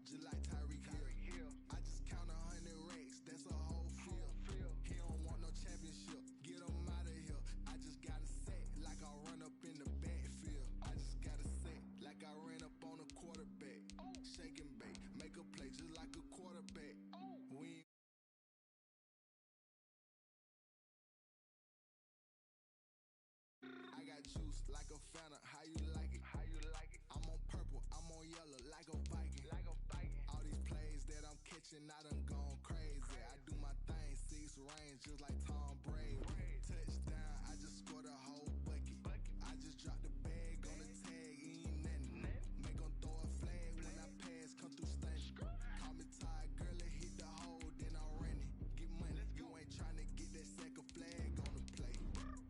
just like Tyreek Hill. I just count 100 racks, that's a whole field. He don't want no championship, get him out of here. I just got a set like I run up in the backfield. I just got a set like I ran up on a quarterback. Shake and bake, make a play just like a quarterback. We I got juice like a Fanta, how you like it? I'm on purple, I'm on yellow like a Viking. All these plays that I'm catching, I done gone crazy. I do my thing, 6 range just like Tom Brady. Touchdown, I just scored a whole bucket. I just dropped the bag on the tag, ain't nothing. Make them throw a flag when I pass, come through stunning. Call me tired, girl, it hit the hole, then I'm running. Get money, you ain't tryna get that second flag on the play.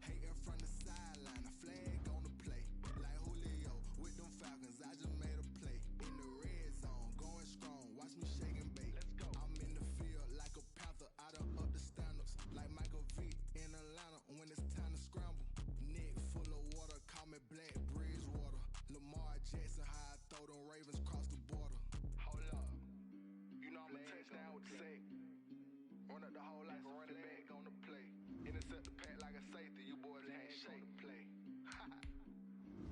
Hating from the sideline, a flag on the play. Like Julio with them Falcons, I just made a play. In the red zone, going strong, watch me shake and bake. I'm in the field like a panther, I done up the standards. Like Michael Vick in Atlanta when it's time to scramble. Neck full of water, call me Black Bridgewater. Lamar Jackson, how I throw them Ravens cross the border. Hold up, you know I'm a touchdown with the sack. Run up the hole like a running back on the play. Intercept the pack like a safety, you boys ain't on the play.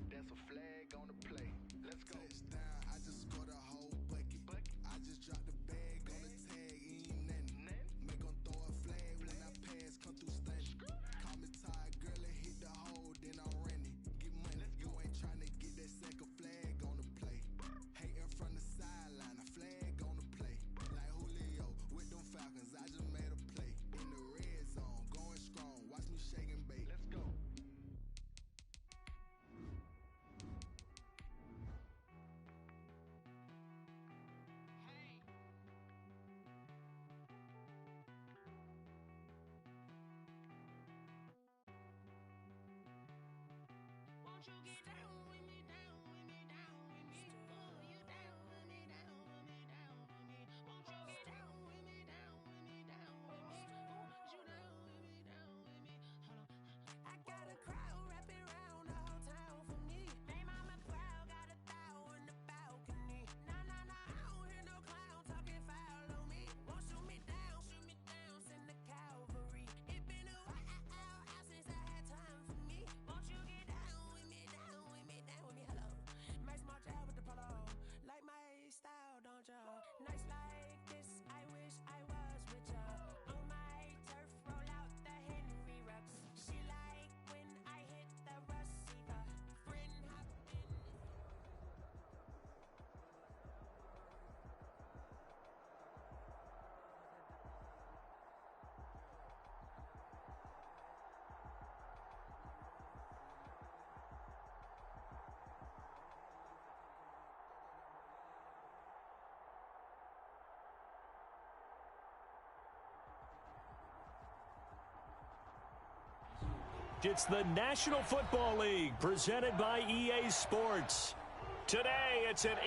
That's a flag on the play. Let's go. Touchdown, I just scored a whole bucket. I just dropped the bag on the tag, ain't nothing. Make them throw a flag when I pass, come through stunning. Call me tired, girl, it hit the hole, then I'm running. Get money, you ain't tryna get that second flag on the play. Hating from the sideline, a flag on the play. Like Julio with them Falcons, I just made a play. In the red zone, going strong, watch me shake and bake. Let's go. Won't you get down with me, down with me, down with me? Oh, you down with me, down with me, down with me. Won't you get down with me, down with me, down with me? Oh, you down with me, down with me? Hold on. I got a crowd wrapping around the whole town for me. They mama crowd got a thou in the balcony. Nah, nah, nah, I don't hear no clown talking foul on me. Won't shoot me down, send the cavalry. It been a while since I had time for me. Won't you get down with me, down with me, down with me? Hello. Max March out with the polo. Like my style, don't ya? Nights like this, I wish I was with ya. On my turf, roll out the Henry Rux. She like when I hit the receiver. Friend hop in. It's the National Football League presented by EA Sports. Today, it's an...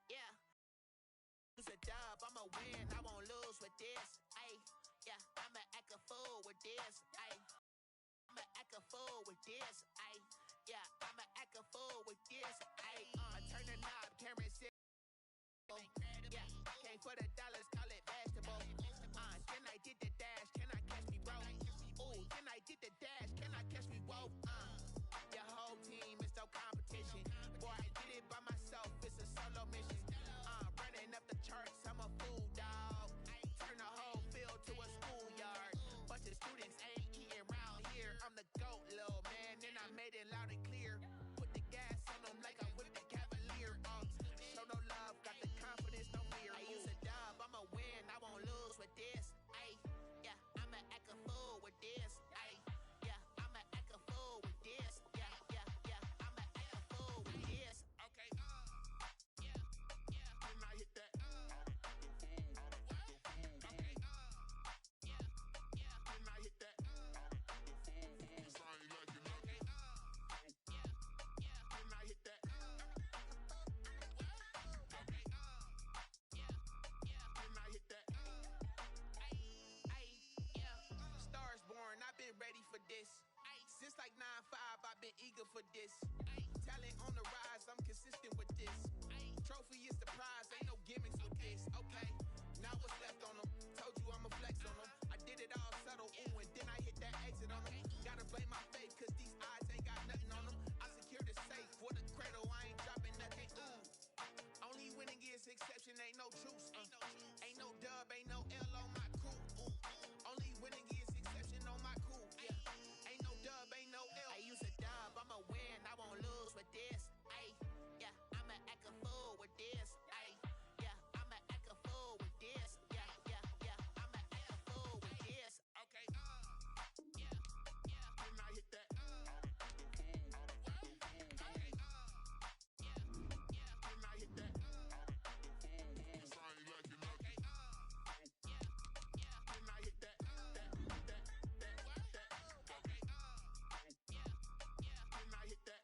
Yeah. Lose a dub, I'ma win, I won't lose with this. Ayy, yeah, I'ma act a fool with this. Ayy, I'ma act a fool with this. Ayy, yeah, I'ma act a fool with this. Ayy, turn the knob, camera sit. Yeah, came for the dollars, call it basketball. Then I did the dash, can I catch me, bro? Ooh, then I did the dash, can I catch me, whoa? Your whole team is no competition. Boy, I did it by myself, it's a solo mission. Running up the charts, I'm a fool, dog. Turn the whole field to a schoolyard. Bunch of students ain't eating round here. I'm the GOAT, little man, and I made it loud and clear. Put the gas on them like I'm with the Cavalier. Show no love, got the confidence, no fear. I use a dub, for this. Talent on the rise, I'm consistent with this. Trophy is the prize, ain't no gimmicks with this. Okay, now what's left on them? Told you I'ma flex on them. I did it all subtle, ooh, and then I hit that exit on them. Gotta blame my fate, cause these eyes ain't got nothing on them. I secured the safe for the cradle, I ain't dropping nothing, ooh. Only winning is exception, ain't no truce. Ain't no dub, ain't no L on my crew. Only winning is exception on my crew. Yeah. Ain't no dub, ain't no L. I use a dub, I'ma win, I won't lose with this. Ay, yeah, I'ma act a fool with this. Ay, yeah, I'ma act a fool with this. Yeah, yeah, yeah, I'ma act a fool with this. Okay, yeah, yeah, when I hit that, okay, yeah, yeah, when I hit that, cause I ain't liking nothing. Okay, yeah, when I hit that, okay, yeah, yeah, when I hit that,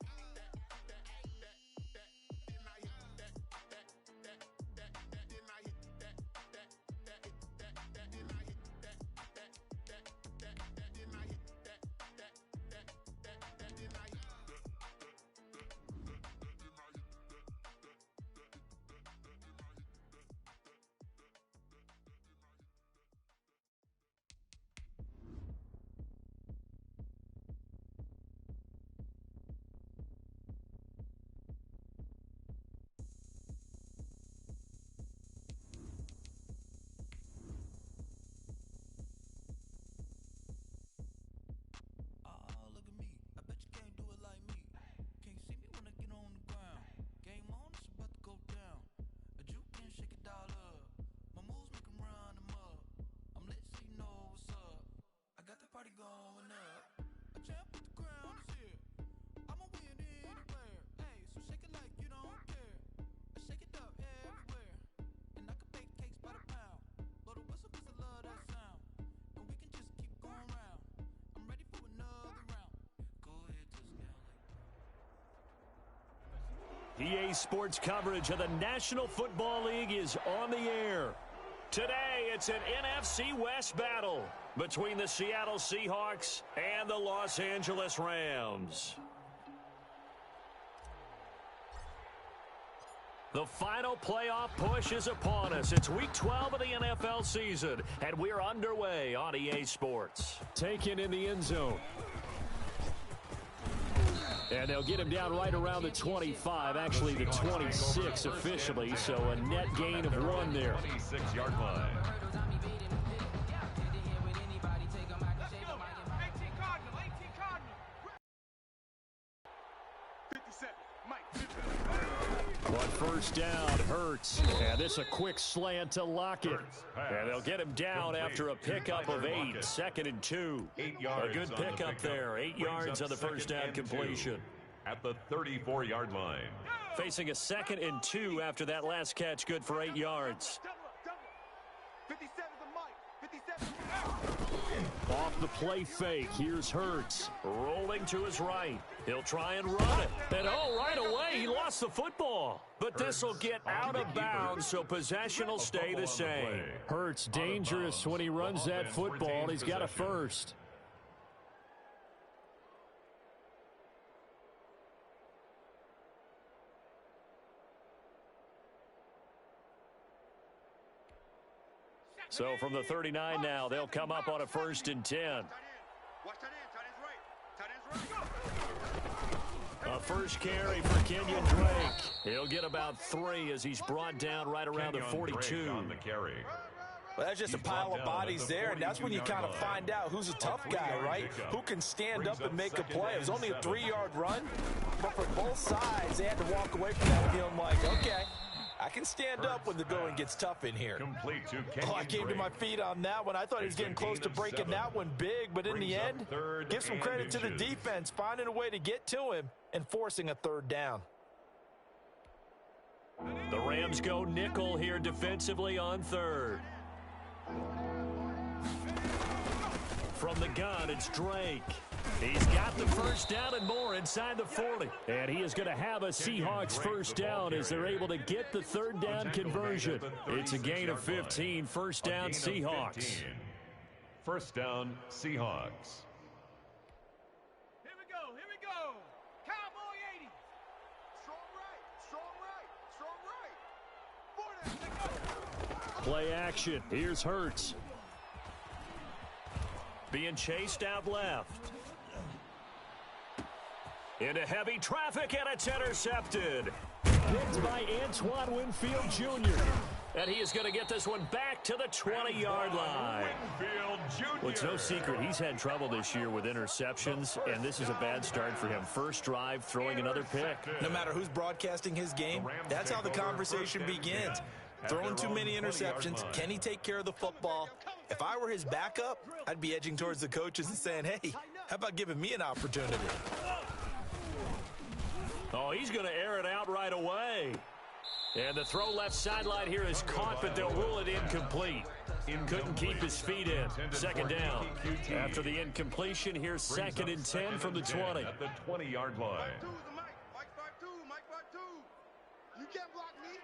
Oh, look at me. I bet you can't do it like me. Can't see me when I get on the ground. Game on, it's about to go down. A juke can shake it all up. My moves make 'em run them up. I'm lit so you know what's up. I got the party going up. A champ with the crown is here. I'ma win anywhere. Hey, so shake it like you don't care. I shake it up everywhere. And I can bake cakes by the pound. Blow the whistle 'cause I love that sound. And we can just keep going round. I'm ready for another round. Go ahead, just now EA Sports coverage of the National Football League is on the air. Today, it's an NFC West battle between the Seattle Seahawks and the Los Angeles Rams. The final playoff push is upon us. It's Week 12 of the NFL season, and we're underway on EA Sports. Taken in the end zone. And they'll get him down right around the 25, actually the 26 officially, so a net gain of 1 there. 26-yard line. On first down, Hurts. And this a quick slant to Lockett. And they'll get him down after a pickup of 8. 2nd and 2. 8 yards. A good pickup there. 8 yards on the first down completion. At the 34-yard line. Facing a 2nd and 2 after that last catch. Good for 8 yards. 57 the mic. 57. Off the play fake. Here's Hurts. Rolling to his right. He'll try and run it. And right away, he lost the football. But this will get out of bounds, so possession will stay the same. Hurts dangerous when he runs that football. He's got a first. So from the 39 now, they'll come up on a 1st and 10. Watch that in. Tight end's right. A first carry for Kenyon Drake. He'll get about 3 as he's brought down right around the 42. On the carry. Well, that's just a pile of bodies there, and that's when you kind of find out who's a tough guy, right? Who can stand up and make a play. It was only a 3-yard run, but for both sides, they had to walk away from that feeling like, okay, I can stand up when the going gets tough in here. Complete to Kenyon I came to my feet on that one. I thought he was getting close to breaking that one big, but in the end, give some credit to the defense, finding a way to get to him and forcing a 3rd down. The Rams go nickel here defensively on 3rd. From the gun, it's Drake. He's got the first down and more inside the 40. And he is going to have a Seahawks first down as they're able to get the 3rd down conversion. It's a gain of 15, first down Seahawks. First down Seahawks. Here we go. Count Play action. Here's Hurts. Being chased out left. Into heavy traffic, and it's intercepted. Picked by Antoine Winfield Jr. And he is going to get this one back to the 20-yard line. Well, it's no secret he's had trouble this year with interceptions, and this is a bad start for him. First drive, throwing another pick. No matter who's broadcasting his game, that's how the conversation begins. Throwing too many interceptions. Can he take care of the football? If I were his backup, I'd be edging towards the coaches and saying, hey, how about giving me an opportunity? Oh, he's going to air it out right away. And the throw left sideline here is caught, but they'll rule it incomplete. Couldn't keep his feet in. Second down. After the incompletion, here's 2nd and 10 from the 20. At the 20-yard line. You can't block me.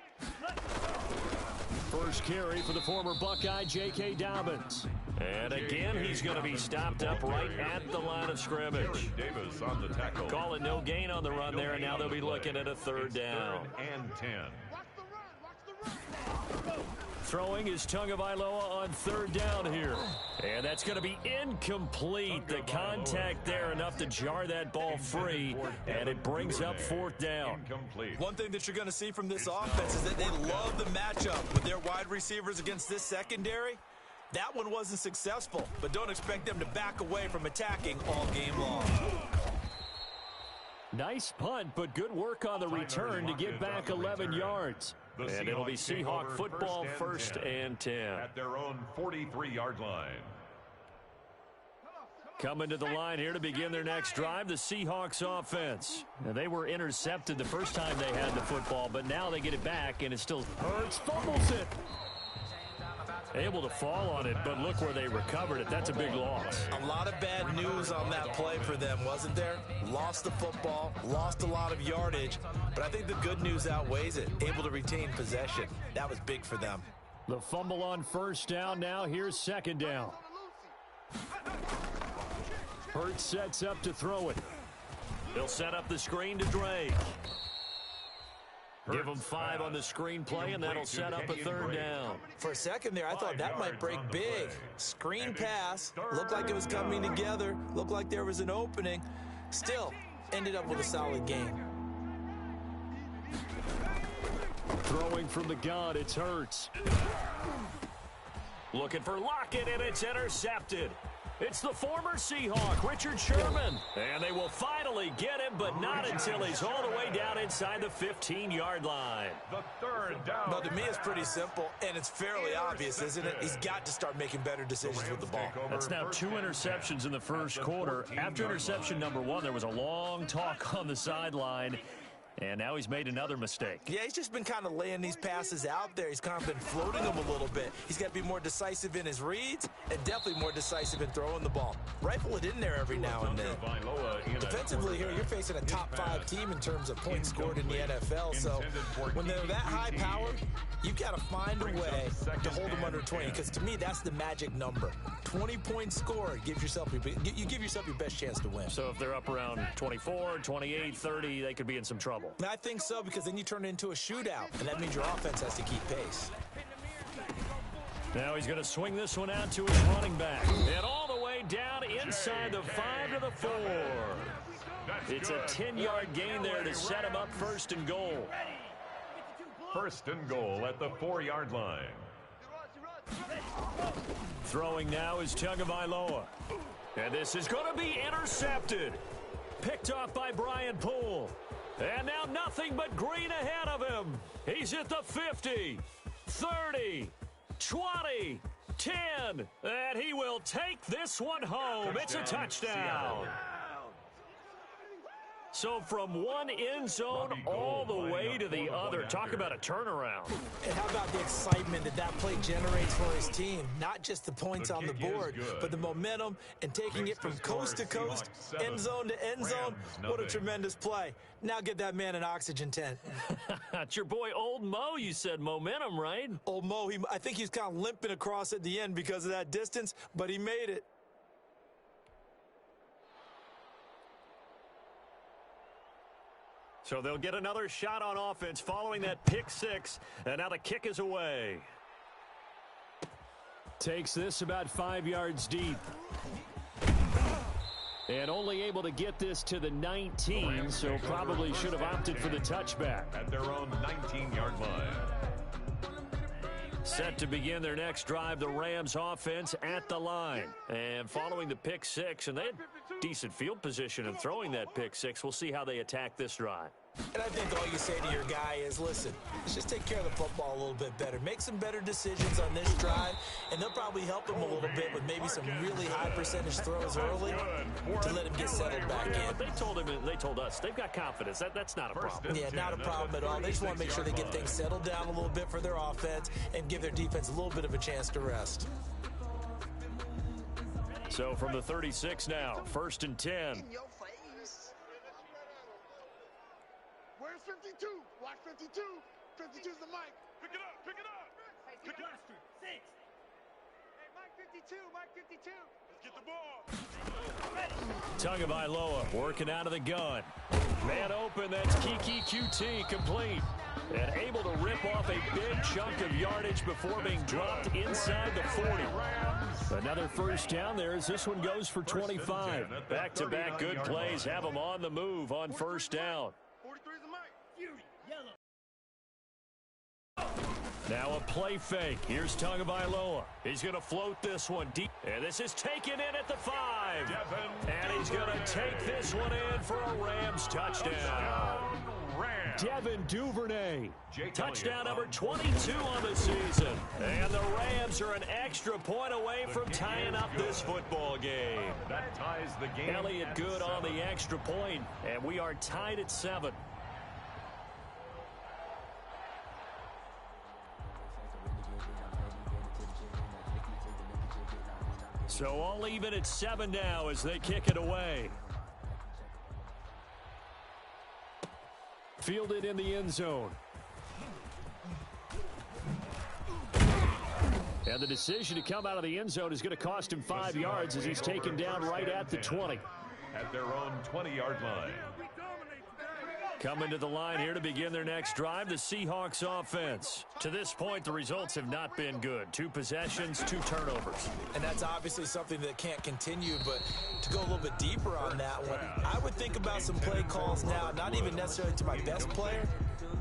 First carry for the former Buckeye, J.K. Dobbins. And again, he's going to be stopped up right at the line of scrimmage. Davis on the tackle. Call it no gain on the run there, and now they'll be looking at a 3rd down. 3rd and 10. Throwing is Tagovailoa on 3rd down here. And that's going to be incomplete. The contact there enough to jar that ball free, and it brings up 4th down. One thing that you're going to see from this offense is that they love the matchup with their wide receivers against this secondary. That one wasn't successful, but don't expect them to back away from attacking all game long. Nice punt, but good work on the return to get back 11 yards. And it'll be Seahawk football, 1st and 10. At their own 43-yard line. Coming to the line here to begin their next drive, the Seahawks offense. Now, they were intercepted the first time they had the football, but now they get it back, and it still hurts. Fumbles it. Able to fall on it, but look where they recovered it. That's a big loss. A lot of bad news on that play for them, wasn't there? Lost the football, lost a lot of yardage, but I think the good news outweighs it. Able to retain possession. That was big for them. The fumble on 1st down. Now here's 2nd down. Hurts sets up to throw it. They'll set up the screen to Drake. Give him 5 on the screenplay, and that'll set up a 3rd down. For a second there, I thought that might break big. Screen pass, looked like it was coming together, looked like there was an opening. Still, ended up with a solid game. Throwing from the gun, it's Hurts. Looking for Lockett, and it's intercepted. It's the former Seahawk, Richard Sherman. And they will finally get him, but not until he's all the way down inside the 15-yard line. The 3rd down. Well, to me, it's pretty simple, and it's fairly obvious, isn't it? He's got to start making better decisions with the ball. That's now 2 interceptions in the first quarter. After interception number 1, there was a long talk on the sideline. And now he's made another mistake. Yeah, he's just been kind of laying these passes out there. He's kind of been floating them a little bit. He's got to be more decisive in his reads and definitely more decisive in throwing the ball. Rifle it in there every now and then. Defensively here, you're facing a top 5 team in terms of points scored in the NFL. So when they're that high powered, you've got to find a way to hold them under 20. Because to me, that's the magic number. 20 points scored gives yourself you give yourself your best chance to win. So if they're up around 24, 28, 30, they could be in some trouble. I think so, because then you turn it into a shootout, and that means your offense has to keep pace. Now he's going to swing this one out to his running back. And all the way down inside the 5 to the 4. It's a 10-yard gain there to set him up 1st and goal. 1st and goal at the 4-yard line. Throwing now is Tagovailoa. And this is going to be intercepted. Picked off by Brian Poole. And now nothing but green ahead of him. He's at the 50, 30, 20, 10. And he will take this one home. It's a touchdown. So from one end zone all the way to the other. Talk about a turnaround. And how about the excitement that play generates for his team? Not just the points on the board, but the momentum and taking it from coast to coast, end zone to end zone. What a tremendous play. Now get that man an oxygen tent. It's your boy Old Mo, you said momentum, right? Old Mo, I think he's kind of limping across at the end because of that distance, but he made it. So they'll get another shot on offense following that pick six, and now the kick is away. Takes this about 5 yards deep. And only able to get this to the 19, so probably should have opted for the touchback. At their own 19-yard line. Set to begin their next drive, the Rams offense at the line. And following the pick six, and they had decent field position in throwing that pick six. We'll see how they attack this drive. And I think all you say to your guy is, listen, let's just take care of the football a little bit better. Make some better decisions on this drive, and they'll probably help him a little bit with maybe some really high percentage throws early to let him get settled back in. They told us they've got confidence. That's not a problem. Yeah, not a problem at all. They just want to make sure they get things settled down a little bit for their offense and give their defense a little bit of a chance to rest. So from the 36 now, 1st and 10. In your face. Where's 52? Watch 52. 52's the mic. Pick it up. Pick it up. Hey, pick it up. 6. Hey, Mike 52. Mike 52. Let's get the ball. Tagovailoa working out of the gun. Man open, that's Kiki QT complete. And able to rip off a big chunk of yardage before being dropped inside the 40. Another first down there as this one goes for 25. Back-to-back good plays have them on the move on first down. 43's the mic. Fury. Yellow. Now a play fake. Here's Tagovailoa. He's going to float this one deep. And this is taken in at the 5. And he's going to take this one in for a Rams touchdown. Devin Duvernay. Touchdown number 22 on the season. And the Rams are an extra point away from tying up this football game. That ties the game. Elliott good on the extra point, and we are tied at 7. So all even at 7 now as they kick it away. Fielded in the end zone. And the decision to come out of the end zone is going to cost him 5 yards as he's taken down right at the 20. At their own 20-yard line. Coming to the line here to begin their next drive, the Seahawks offense. To this point, the results have not been good. 2 possessions, 2 turnovers. And that's obviously something that can't continue, but to go a little bit deeper on that one, I would think about some play calls now, not even necessarily to my best player,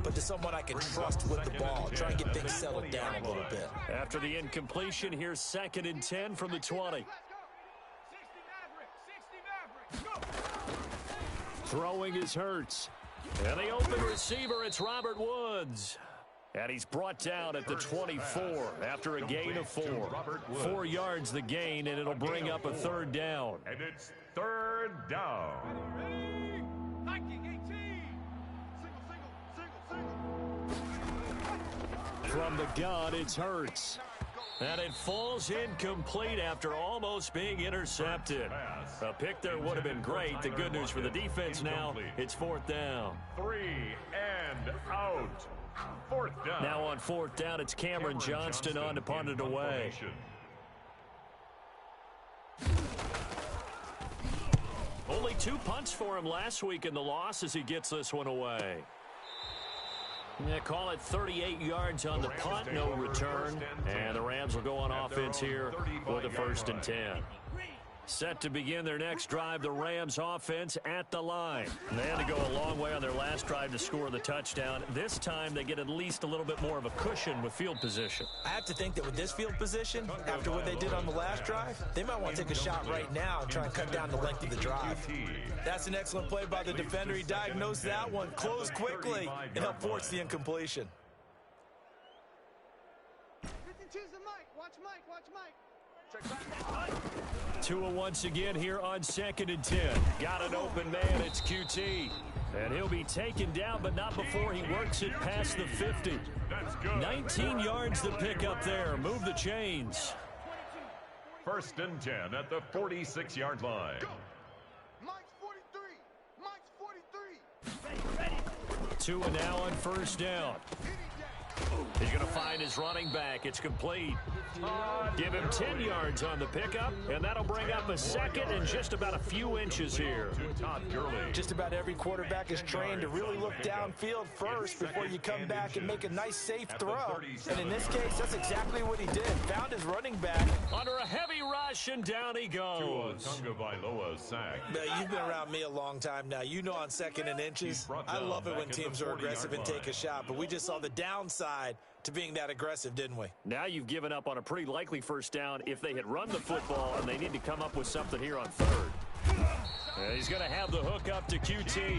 but to someone I can trust with the ball. Try and get things settled down a little bit. After the incompletion, here's 2nd and 10 from the 20. Throwing is Hurts. And the open receiver, it's Robert Woods. And he's brought down at the 24 after a gain of 4. 4 yards the gain, and it'll bring up a 3rd down. And it's 3rd down. From the gun, it's Hurts. And it falls incomplete after almost being intercepted. A pick there would have been great. The good news for the defense now, it's 4th down. 3 and out. 4th down. Now on 4th down, it's Cameron Johnston on to punt it away. Only 2 punts for him last week in the loss as he gets this one away. Yeah, call it 38 yards on the punt, no return. And the Rams will go on offense here with a 1st and 10. Set to begin their next drive, the Rams offense at the line. They had to go a long way on their last drive to score the touchdown. This time they get at least a little bit more of a cushion with field position. I have to think that with this field position, after what they did on the last drive, they might want to take a shot right now and try and cut down the length of the drive. That's an excellent play by the defender. He diagnosed that one, closed quickly, and helped force the incompletion. 52's the mic. Watch Mike. Watch Mike. 2 once again here on 2nd and 10. Got an open man, it's QT. And he'll be taken down, but not before he works it past the 50. 19 yards to pick up there. Move the chains. 1st and 10 at the 46-yard line. Mike's 43. Mike's 43. 2 and now on 1st down. He's going to find his running back. It's complete. Give him 10 yards on the pickup, and that'll bring up a second and just about a few inches here. Just about every quarterback is trained to really look downfield first before you come back and make a nice, safe throw. And in this case, that's exactly what he did. Found his running back. Under a heavy rush, and down he goes. You've been around me a long time now. You know on second and inches, I love it when teams are aggressive and take a shot, but we just saw the downside to being that aggressive, didn't we? Now you've given up on a pretty likely first down if they had run the football, and they need to come up with something here on third. And he's going to have the hook up to QT.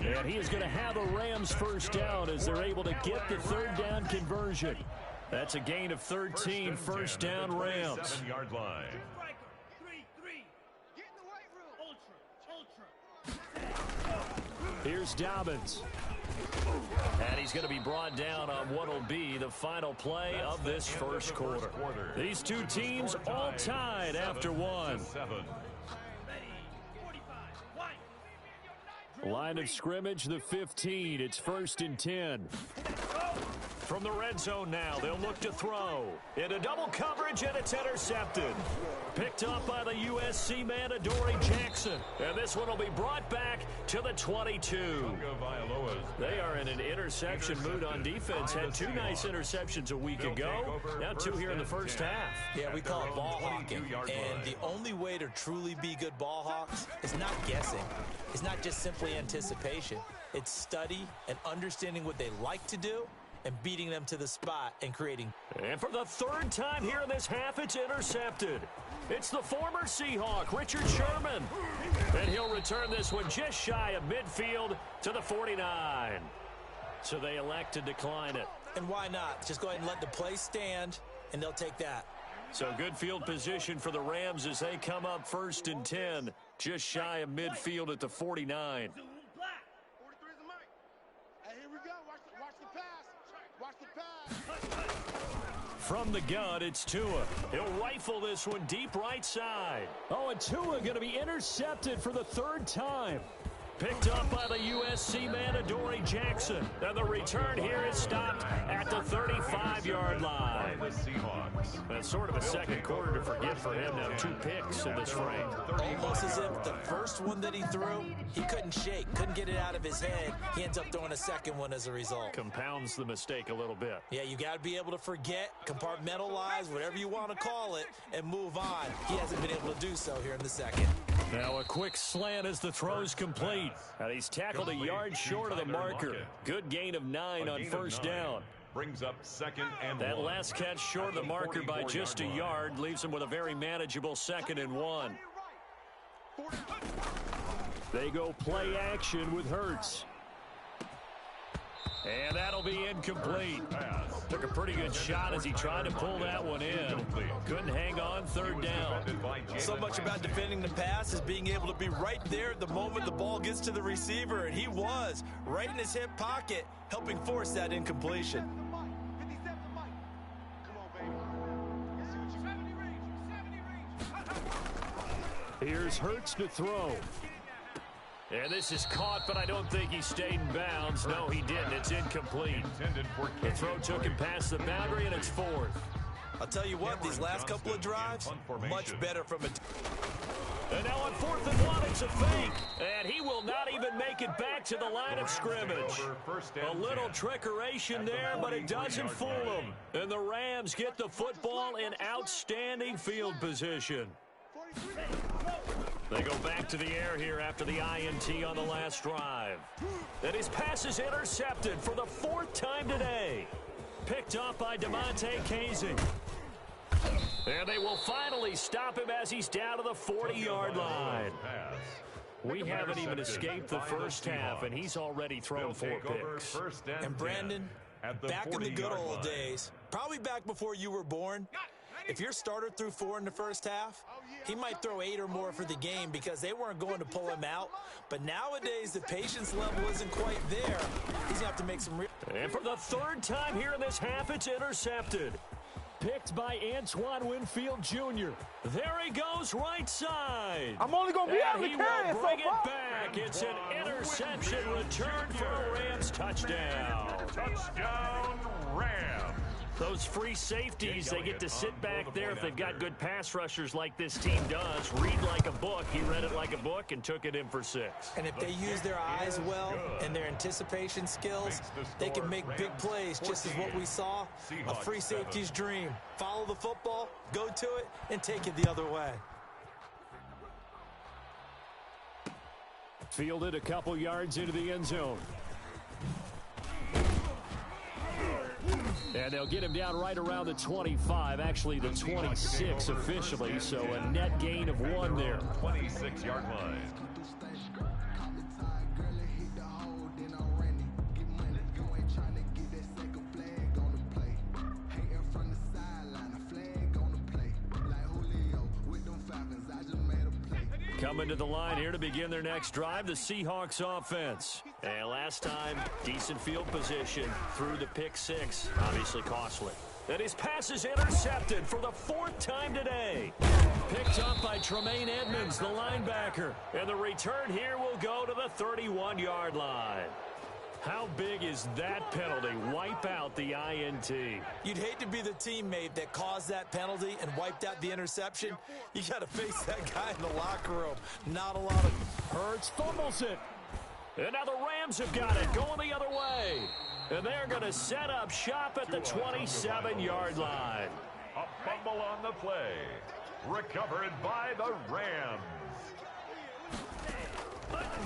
And he is going to have a Rams first down as they're able to get the third down conversion. That's a gain of 13, first down Rams. 7-yard line. Here's Dobbins. And he's going to be brought down on what will be the final play of this first quarter. These two teams all tied after one. Line of scrimmage, the 15. It's 1st and 10. From the red zone now, they'll look to throw. Into double coverage, and it's intercepted. Picked up by the USC man, Adoree Jackson. And this one will be brought back to the 22. They are in an interception mood on defense. Had 2 nice interceptions a week ago. Now 2 here in the first half. Yeah, we call it ball hawking. And the only way to truly be good ball hawks is not guessing. It's not just simply anticipation. It's study and understanding what they like to do and beating them to the spot and creating. And for the 3rd time here in this half, it's intercepted. It's the former Seahawk, Richard Sherman. And he'll return this one just shy of midfield to the 49. So they elect to decline it. And why not? Just go ahead and let the play stand, and they'll take that. So good field position for the Rams as they come up 1st and 10, just shy of midfield at the 49. 43 is the mic. Hey, here we go. Watch the pass. Watch the pass. From the gun, it's Tua. He'll rifle this one deep right side. Oh, and Tua going to be intercepted for the 3rd time. Picked up by the USC man, Adoree Jackson. And the return here is stopped at the 35-yard line. That's sort of a second quarter to forget for him. Now 2 picks in this frame. Almost as if the first one that he threw, he couldn't shake, couldn't get it out of his head. He ends up throwing a second one as a result. Compounds the mistake a little bit. Yeah, you got to be able to forget, compartmentalize, whatever you want to call it, and move on. He hasn't been able to do so here in the second. Now a quick slant as the throw's complete. And he's tackled a yard short of the marker. Good gain of 9 on first down. Brings up 2nd and 1. That last catch short of the marker by just a yard leaves him with a very manageable 2nd and 1. They go play action with Hurts. And that'll be incomplete. Took a pretty good shot as he tried to pull that one in. Couldn't hang on 3rd down. So much about defending the pass is being able to be right there at the moment the ball gets to the receiver, and he was right in his hip pocket, helping force that incompletion. Here's Hurts to throw. And this is caught, but I don't think he stayed in bounds. No, he didn't. It's incomplete. The throw took him past the boundary, and it's 4th. I'll tell you what, these last couple of drives, much better from a... And now on 4th and 1, it's a fake. And he will not even make it back to the line of scrimmage. A little trickeration there, but it doesn't fool him. And the Rams get the football in outstanding field position. They go back to the air here after the INT on the last drive. And his pass is intercepted for the 4th time today. Picked up by DeMonte Casey. And they will finally stop him as he's down to the 40-yard line. We haven't even escaped the first half, and he's already thrown 4 picks. And Brandon, back in the good old days, probably back before you were born, if your starter threw 4 in the first half, he might throw 8 or more for the game because they weren't going to pull him out. But nowadays, the patience level isn't quite there. He's going to have to make some real... And for the 3rd time here in this half, it's intercepted. Picked by Antoine Winfield Jr. There he goes, right side. I'm only going to be able to carry it so bring far. it back. back. It's an interception return for a Rams touchdown. Touchdown, Rams. Those free safeties, they get to sit back there if they've got good pass rushers like this team does. Read like a book. He read it like a book and took it in for 6. And if they use their eyes well and their anticipation skills, they can make big plays, just as what we saw. A free safety's dream. Follow the football, go to it, and take it the other way. Fielded a couple yards into the end zone. And they'll get him down right around the 25, actually the 26 officially, so a net gain of 1 there. 26-yard line. Coming to the line here to begin their next drive, the Seahawks offense. And last time, decent field position through the pick 6. Obviously costly. And his pass is intercepted for the 4th time today. Picked up by Tremaine Edmonds, the linebacker. And the return here will go to the 31-yard line. How big is that penalty? Wipe out the INT. You'd hate to be the teammate that caused that penalty and wiped out the interception. You got to face that guy in the locker room. Not a lot of... Hurts fumbles it. And now the Rams have got it going the other way. And they're going to set up shop at the 27-yard line. A fumble on the play. Recovered by the Rams.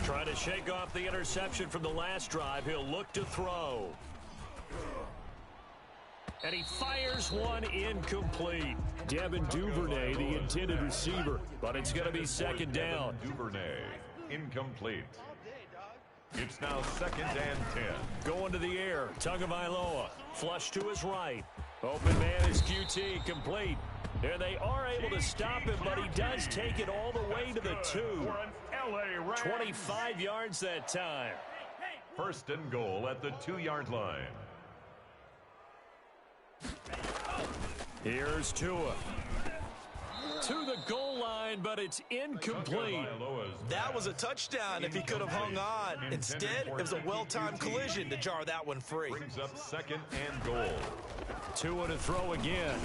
Trying to shake off the interception from the last drive. He'll look to throw. And he fires one incomplete. Devin Duvernay, the intended receiver. But it's going to be second down. Duvernay, incomplete. It's now 2nd and 10. Going to the air. Tagovailoa. Flush to his right. Open man is QT, complete. And they are able to stop him, but he does take it all the way to the 2. 25 yards that time. 1st and goal at the 2-yard line. Here's Tua. To the goal line, but it's incomplete. That was a touchdown if he could have hung on. Instead, it was a well-timed collision to jar that one free. Brings up 2nd and goal. Tua to throw again.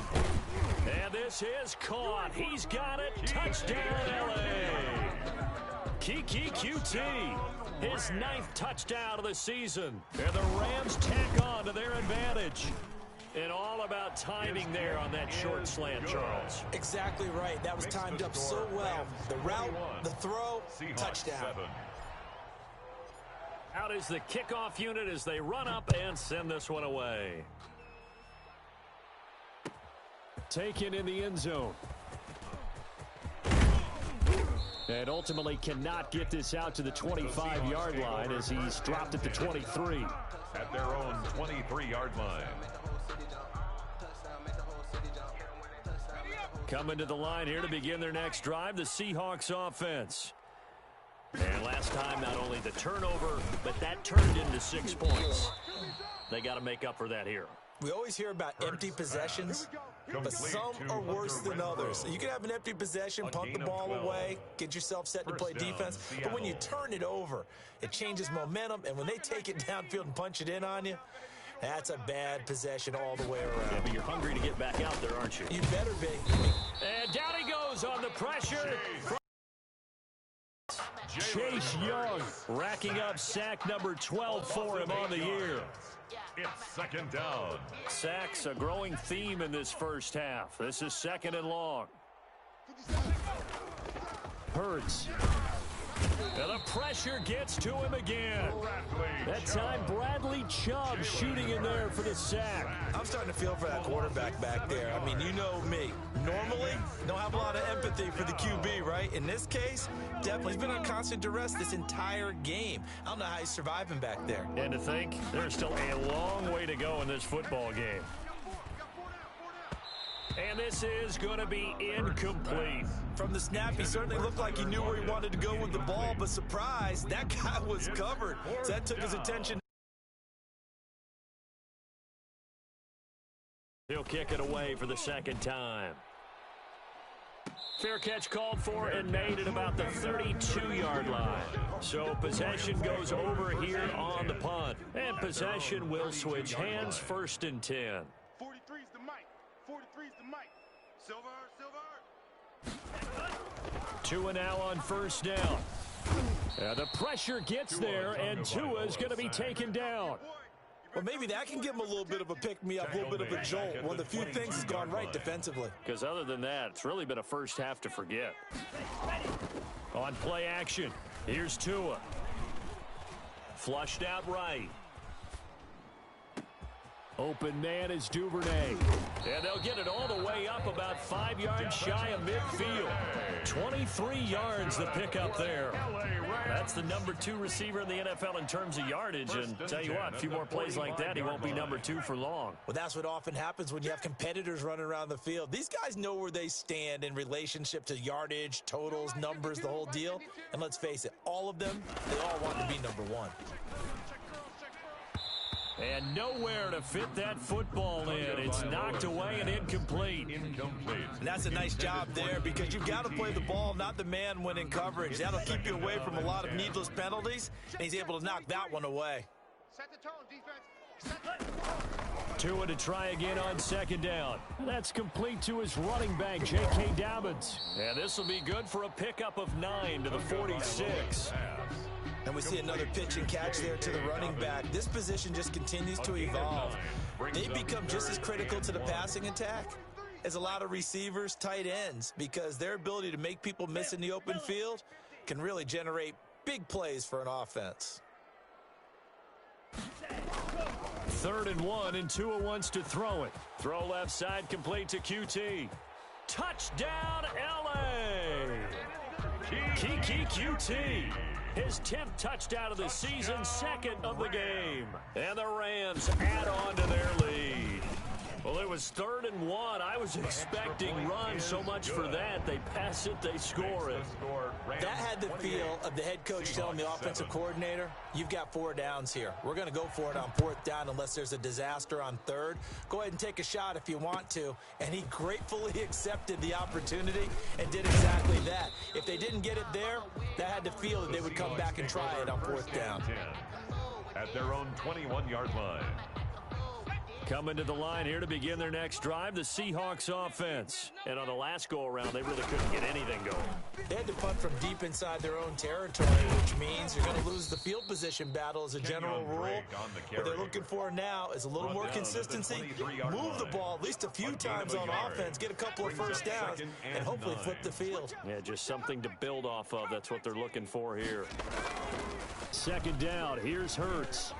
And this is caught. He's got it. Touchdown, L.A. Kiki QT. His 9th touchdown of the season. And the Rams tack on to their advantage. And all about timing there on that short slant, Charles. Exactly right. That was timed up so well. The route, the throw, touchdown. Out is the kickoff unit as they run up and send this one away. Taken in the end zone. And ultimately cannot get this out to the 25-yard line as he's dropped at the 23. At their own 23-yard line. Coming to the line here to begin their next drive, the Seahawks offense. And last time, not only the turnover, but that turned into 6 points. They got to make up for that here. We always hear about empty possessions, but some are worse than others. You can have an empty possession, punt the ball away, get yourself set to play defense, but when you turn it over, it changes momentum, and when they take it downfield and punch it in on you, that's a bad possession all the way around. Yeah, but you're hungry to get back out there, aren't you? You better be. And down he goes on the pressure. Chase Young racking up sack number 12 for him on the year. It's 2nd down. Sacks a growing theme in this first half. This is 2nd and long. Hurts. And the pressure gets to him again. That time, Bradley Chubb shooting in there for the sack. I'm starting to feel for that quarterback back there. I mean, you know me. Normally, don't have a lot of empathy for the QB, right? In this case, definitely. He's been on constant duress this entire game. I don't know how he's surviving back there. And to think, there's still a long way to go in this football game. And this is going to be incomplete. From the snap, he certainly looked like he knew where he wanted to go with the ball, but surprise, that guy was covered. So that took his attention. He'll kick it away for the 2nd time. Fair catch called for and made at about the 32-yard line. So possession goes over here on the punt. And possession will switch hands, 1st and 10. 43's the mic. 43's the mic. Silver. 2 now on 1st down. The pressure gets there, and Tua's going to be taken down. Well, maybe that can give him a little bit of a pick-me-up, a little bit of a jolt. One of the few things has gone right defensively. Because other than that, it's really been a first half to forget. On play action, here's Tua. Flushed out right. Open man is Duvernay. And they'll get it all the way up about 5 yards shy of midfield. 23 yards the pickup there. That's the number 2 receiver in the NFL in terms of yardage. And tell you what, a few more plays like that, he won't be number 2 for long. Well, that's what often happens when you have competitors running around the field. These guys know where they stand in relationship to yardage, totals, numbers, the whole deal. And let's face it, all of them, they all want to be number 1. And nowhere to fit that football in. It's knocked away and incomplete. And that's a nice job there because you've got to play the ball, not the man when in coverage. That'll keep you away from a lot of needless penalties, and he's able to knock that one away. Set the tone, defense. Tua to try again on 2nd down. That's complete to his running back, J.K. Dobbins. And this will be good for a pickup of 9 to the 46. And we see another pitch and catch there to the running back. This position just continues to evolve. They become just as critical to the passing attack as a lot of receivers, tight ends, because their ability to make people miss in the open field can really generate big plays for an offense. 3rd and 1, and Tua wants to throw it. Throw left side, complete to QT. Touchdown, L.A. Kiki QT. His 10th touchdown of the season, 2nd of the game. And the Rams add on to their lead. Well, it was 3rd and 1. I was expecting runs, so much for that. They pass it, they score it. That had the feel of the head coach telling the offensive coordinator, you've got 4 downs here. We're going to go for it on 4th down unless there's a disaster on 3rd. Go ahead and take a shot if you want to. And he gratefully accepted the opportunity and did exactly that. If they didn't get it there, that had the feel that they would come back and try it on 4th down. At their own 21-yard line. Coming to the line here to begin their next drive, the Seahawks offense. And on the last go-around, they really couldn't get anything going. They had to punt from deep inside their own territory, which means you're going to lose the field position battle as a general rule. What they're looking for now is a little more consistency, move the ball at least a few times on offense, get a couple of first downs, and hopefully flip the field. Yeah, just something to build off of. That's what they're looking for here. 2nd down, here's Hurts.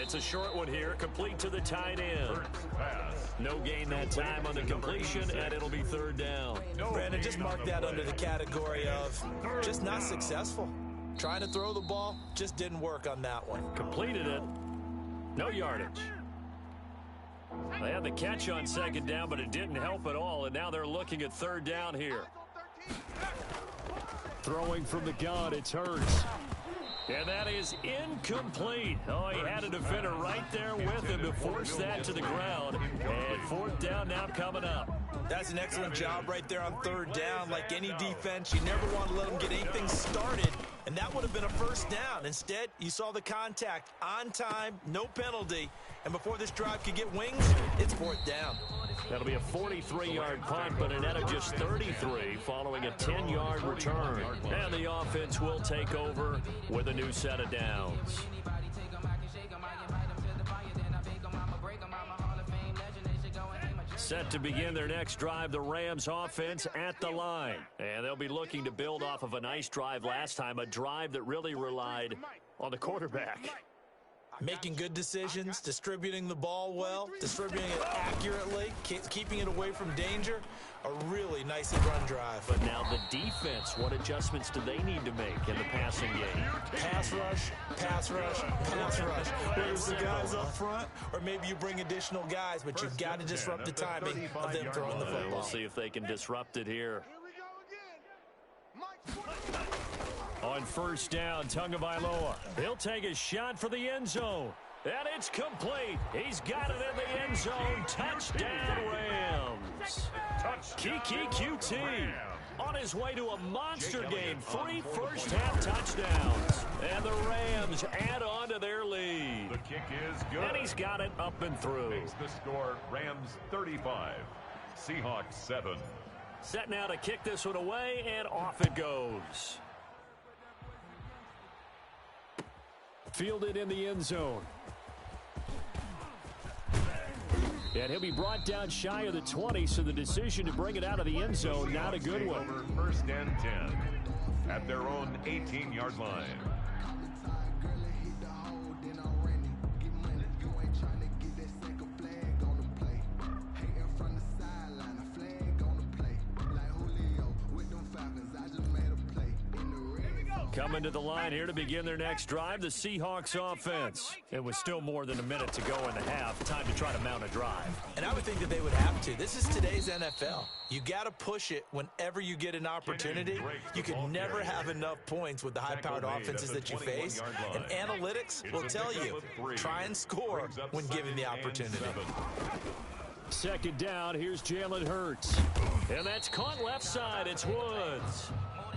It's a short one here, complete to the tight end. No gain that time on the completion, and it'll be 3rd down. Brandon, just mark that under the category of just not successful. Trying to throw the ball, just didn't work on that one. Completed it. No yardage. They had the catch on 2nd down, but it didn't help at all, and now they're looking at 3rd down here. Throwing from the gun, it's Hurts. And that is incomplete. Oh, he had a defender right there with him to force that to the ground. And 4th down now coming up. That's an excellent job right there on 3rd down. Like any defense, you never want to let them get anything started. And that would have been a first down. Instead, you saw the contact on time, no penalty. And before this drive could get wings, it's 4th down. That'll be a 43-yard punt, but a net of just 33 following a 10-yard return. And the offense will take over with a new set of downs. Set to begin their next drive, the Rams offense at the line. And they'll be looking to build off of a nice drive last time, a drive that really relied on the quarterback. Making good decisions, distributing the ball well, distributing it accurately, keeping it away from danger. A really nicely run drive. But now the defense, what adjustments do they need to make in the passing game? Pass rush, pass rush, pass rush. Whether it's the guys up front or maybe you bring additional guys, but you've got to disrupt the timing of them throwing the football. We'll see if they can disrupt it here. On 1st down, Tagovailoa. He'll take a shot for the end zone. And it's complete. He's got it in the end zone. Touchdown, Rams. Rams. Kiki QT on his way to a monster game. 3 first-half touchdowns. And the Rams add on to their lead. The kick is good. And he's got it up and through. Makes the score Rams 35, Seahawks 7. Set now to kick this one away, and off it goes. Fielded in the end zone. And he'll be brought down shy of the 20, so the decision to bring it out of the end zone, not a good one. Over first and 10 at their own 18-yard line. Coming to the line here to begin their next drive, the Seahawks offense. It was still more than a minute to go in the half. Time to try to mount a drive. And I would think that they would have to. This is today's NFL. You got to push it whenever you get an opportunity. You can never have enough points with the high-powered offenses that you face. And analytics will tell you, try and score when given the opportunity. Second down, here's Jalen Hurts. And that's caught left side. It's Woods.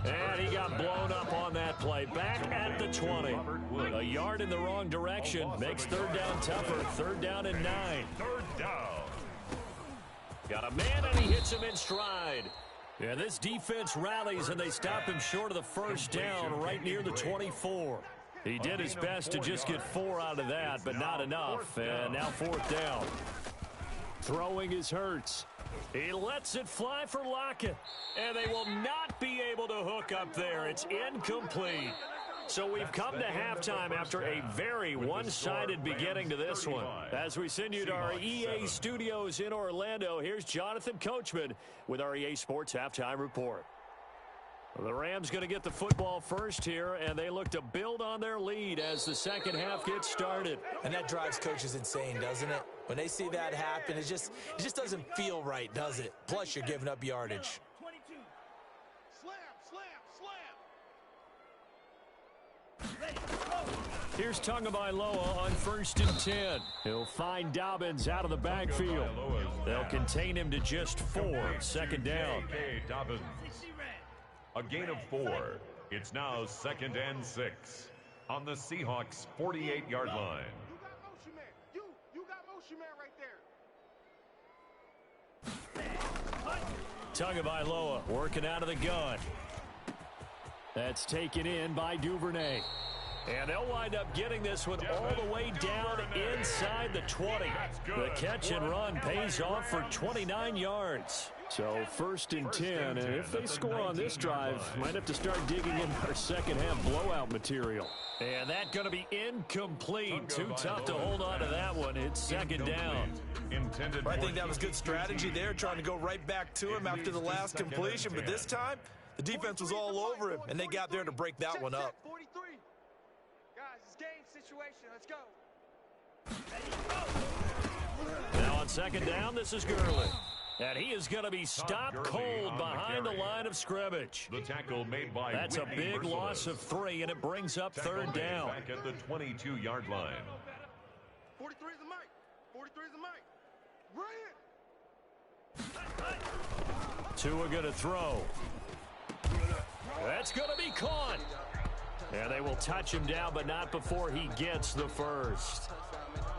And he got blown up on that play. Back at the 20. A yard in the wrong direction. Makes third down tougher. Third down and 9. Third down. Got a man, and he hits him in stride. And this defense rallies, and they stop him short of the first down right near the 24. He did his best to just get 4 out of that, but not enough. And now fourth down. Throwing is Hurts. He lets it fly for Lockett, and they will not be able to hook up there. It's incomplete. So we've come to halftime after a very one-sided beginning to this one. As we send you to our EA studios in Orlando, here's Jonathan Coachman with our EA Sports Halftime Report. The Rams going to get the football first here, and they look to build on their lead as the second half gets started. And that drives coaches insane, doesn't it? When they see that happen, it just doesn't feel right, does it? Plus, you're giving up yardage. 22. Slam. Here's Tagovailoa on first and 10. He'll find Dobbins out of the backfield. They'll contain him to just 4. Second down. Dobbins. A gain of 4. It's now second and 6 on the Seahawks 48-yard line. You got motion man. You got motion man right there. Tagovailoa working out of the gun. That's taken in by Duvernay. And they'll wind up getting this one all the way down inside the 20. The catch and run pays off for 29 yards. So first and 10, and if they score on this drive, might have to start digging in our second half blowout material. And that's going to be incomplete. Too tough to hold on to that one. It's second down. I think that was good strategy there, trying to go right back to him after the last completion. But this time, the defense was all over him, and they got there to break that one up. 43. Guys, it's game situation. Let's go. Now on second down, this is Gurley. And he is going to be stopped cold behind the line of scrimmage. The tackle made by That's a big loss of 3, and it brings up third down. Back at the 22-yard line. 43 is the mic. 43 is the mic. Ryan. Tua going to throw. That's going to be caught. And they will touch him down, but not before he gets the first.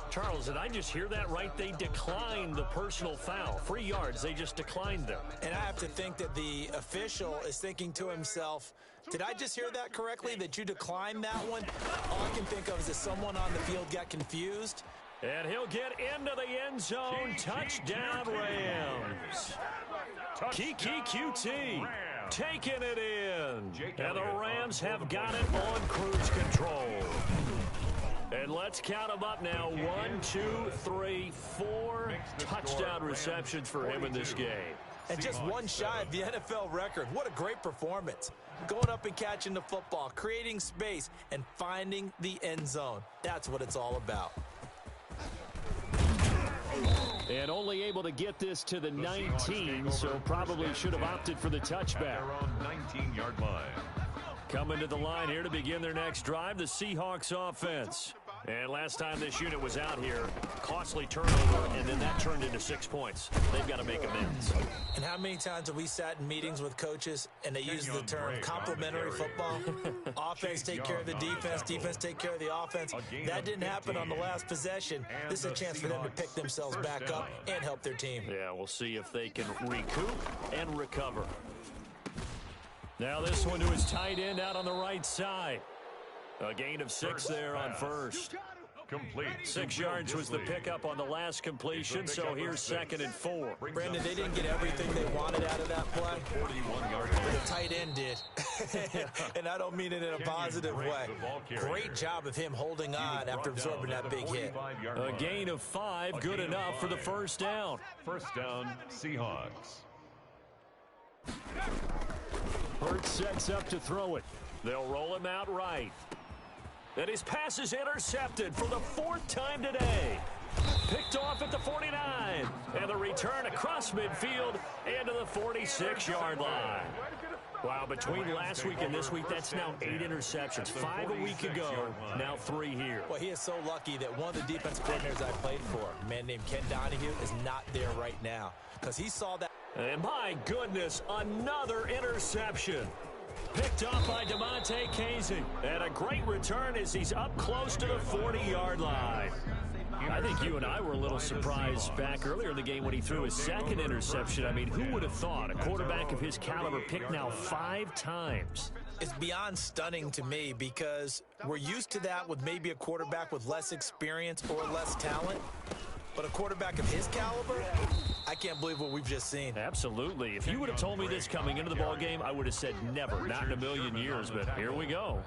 Charles, did I just hear that right? They declined the personal foul. 3 yards, they just declined them. And I have to think that the official is thinking to himself, did I just hear that correctly, that you declined that one? All I can think of is that someone on the field got confused. And he'll get into the end zone. Touchdown, Rams. Kiki QT taking it in. And the Rams have got it on cruise control. And let's count them up now. 1, 2, 3, 4 touchdown receptions for him in this game. And just one shy of the NFL record. What a great performance. Going up and catching the football, creating space, and finding the end zone. That's what it's all about. And only able to get this to the 19, so probably should have opted for the touchback. Their own 19-yard line. Coming to the line here to begin their next drive, the Seahawks offense. And last time this unit was out here, costly turnover, and then that turned into 6 points. They've got to make amends. And how many times have we sat in meetings with coaches and they use the term complementary football? Offense take care of the defense, defense take care of the offense. That didn't happen on the last possession. This is a chance for them to pick themselves back up and help their team. Yeah, we'll see if they can recoup and recover. Now this one to his tight end out on the right side. A gain of 6 there on first. Complete. 6 yards was the pickup on the last completion, so here's 2nd and 4. Brandon, they didn't get everything they wanted out of that play, 41-yard but the tight end did. And I don't mean it in a positive way. Great job of him holding on after absorbing that big hit. A gain of 5, good enough for the first down. First down, Seahawks. Hurts sets up to throw it. They'll roll him out right. And his pass is intercepted for the 4th time today. Picked off at the 49. And the return across midfield and to the 46-yard line. Wow, between last week and this week, that's now 8 interceptions. 5 a week ago, now 3 here. Well, he is so lucky that one of the defense coordinators I played for, a man named Ken Donahue, is not there right now. Because he saw that. And my goodness, another interception. Picked off by DeMonte Casey. And a great return as he's up close to the 40-yard line. I think you and I were a little surprised back earlier in the game when he threw his 2nd interception. I mean, who would have thought a quarterback of his caliber picked now 5 times? It's beyond stunning to me because we're used to that with maybe a quarterback with less experience or less talent. But a quarterback of his caliber, I can't believe what we've just seen. Absolutely. If you would have told me this coming into the ballgame, I would have said never, not in a million years, but here we go.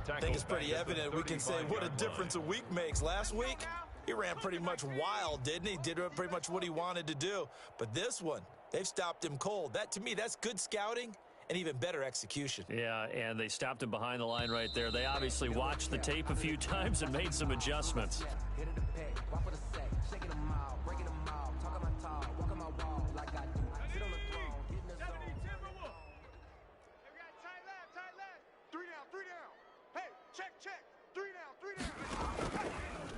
I think it's pretty evident. We can say what a difference a week makes. Last week, he ran pretty much wild, didn't he? Did pretty much what he wanted to do. But this one, they've stopped him cold. That, to me, that's good scouting and even better execution. Yeah, and they stopped him behind the line right there. They obviously watched the tape a few times and made some adjustments.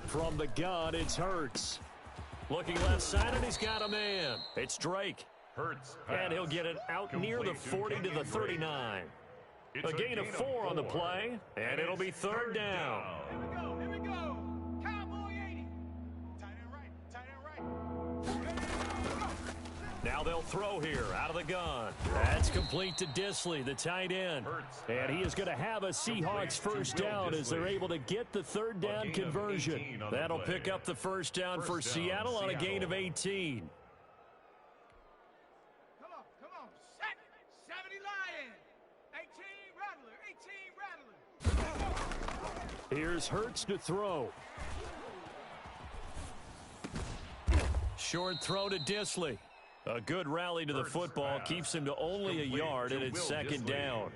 From the gun, it's Hurts. Looking left side, and he's got a man. It's Drake. Hurts. And he'll get it out near the 40 to the 39. A gain of 4 on the play, and it'll be 3rd down. Here we go. Cowboy 80. Tight end right. Tight end right. Now they'll throw here out of the gun. That's complete to Disley, the tight end. And he is going to have a Seahawks first down as they're able to get the 3rd down conversion. That'll pick up the first down for Seattle on a gain of 18. Come on. 70 Lions. 18 Rattler. Here's Hurts to throw. Short throw to Disley. A good rally to the football keeps him to only a yard, and it's 2nd down.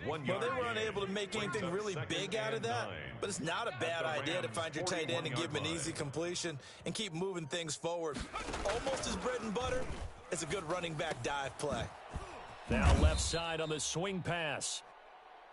Well, they were unable to make anything really big out of that, but it's not a bad idea to find your tight end and give him an easy completion and keep moving things forward. Almost his bread and butter. It's a good running back dive play. Now left side on the swing pass.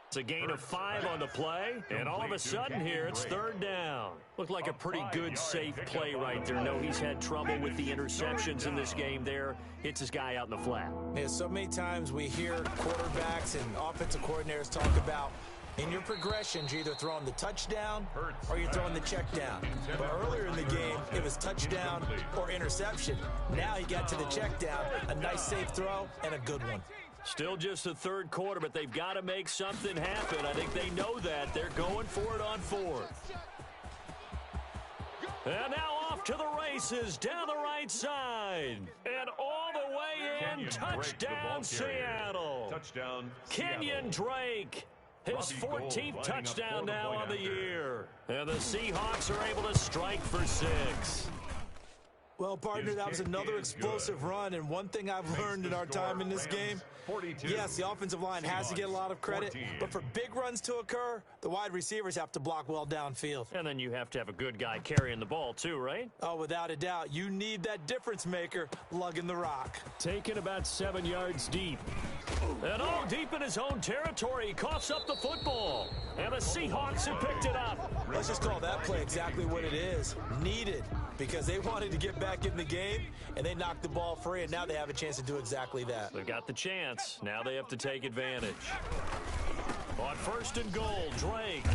It's a gain of 5 on the play, and all of a sudden here it's 3rd down. Looked like a pretty good, safe play right there. No, he's had trouble with the interceptions in this game there. Hits his guy out in the flat. Yeah, so many times we hear quarterbacks and offensive coordinators talk about in your progressions, you're either throwing the touchdown or you're throwing the check down. But earlier in the game, it was touchdown or interception. Now he got to the check down, a nice safe throw, and a good one. Still just the 3rd quarter, but they've got to make something happen. I think they know that. They're going for it on 4th. And now off to the races down the right side. And all the way in, touchdown Seattle. Touchdown Kenyon Drake. His 14th touchdown now on the year. And the Seahawks are able to strike for 6. Well, partner, that was another explosive run, and one thing I've learned in our time in this game, yes, the offensive line has to get a lot of credit, but for big runs to occur, the wide receivers have to block well downfield. And then you have to have a good guy carrying the ball too, right? Oh, without a doubt. You need that difference maker lugging the rock. Taken about 7 yards deep. And deep in his own territory, he coughs up the football. And the Seahawks have picked it up. Let's just call that play exactly what it is. Needed, because they wanted to get back in the game, and they knocked the ball free, and now they have a chance to do exactly that. They've got the chance. Now they have to take advantage. On 1st and goal, Drake.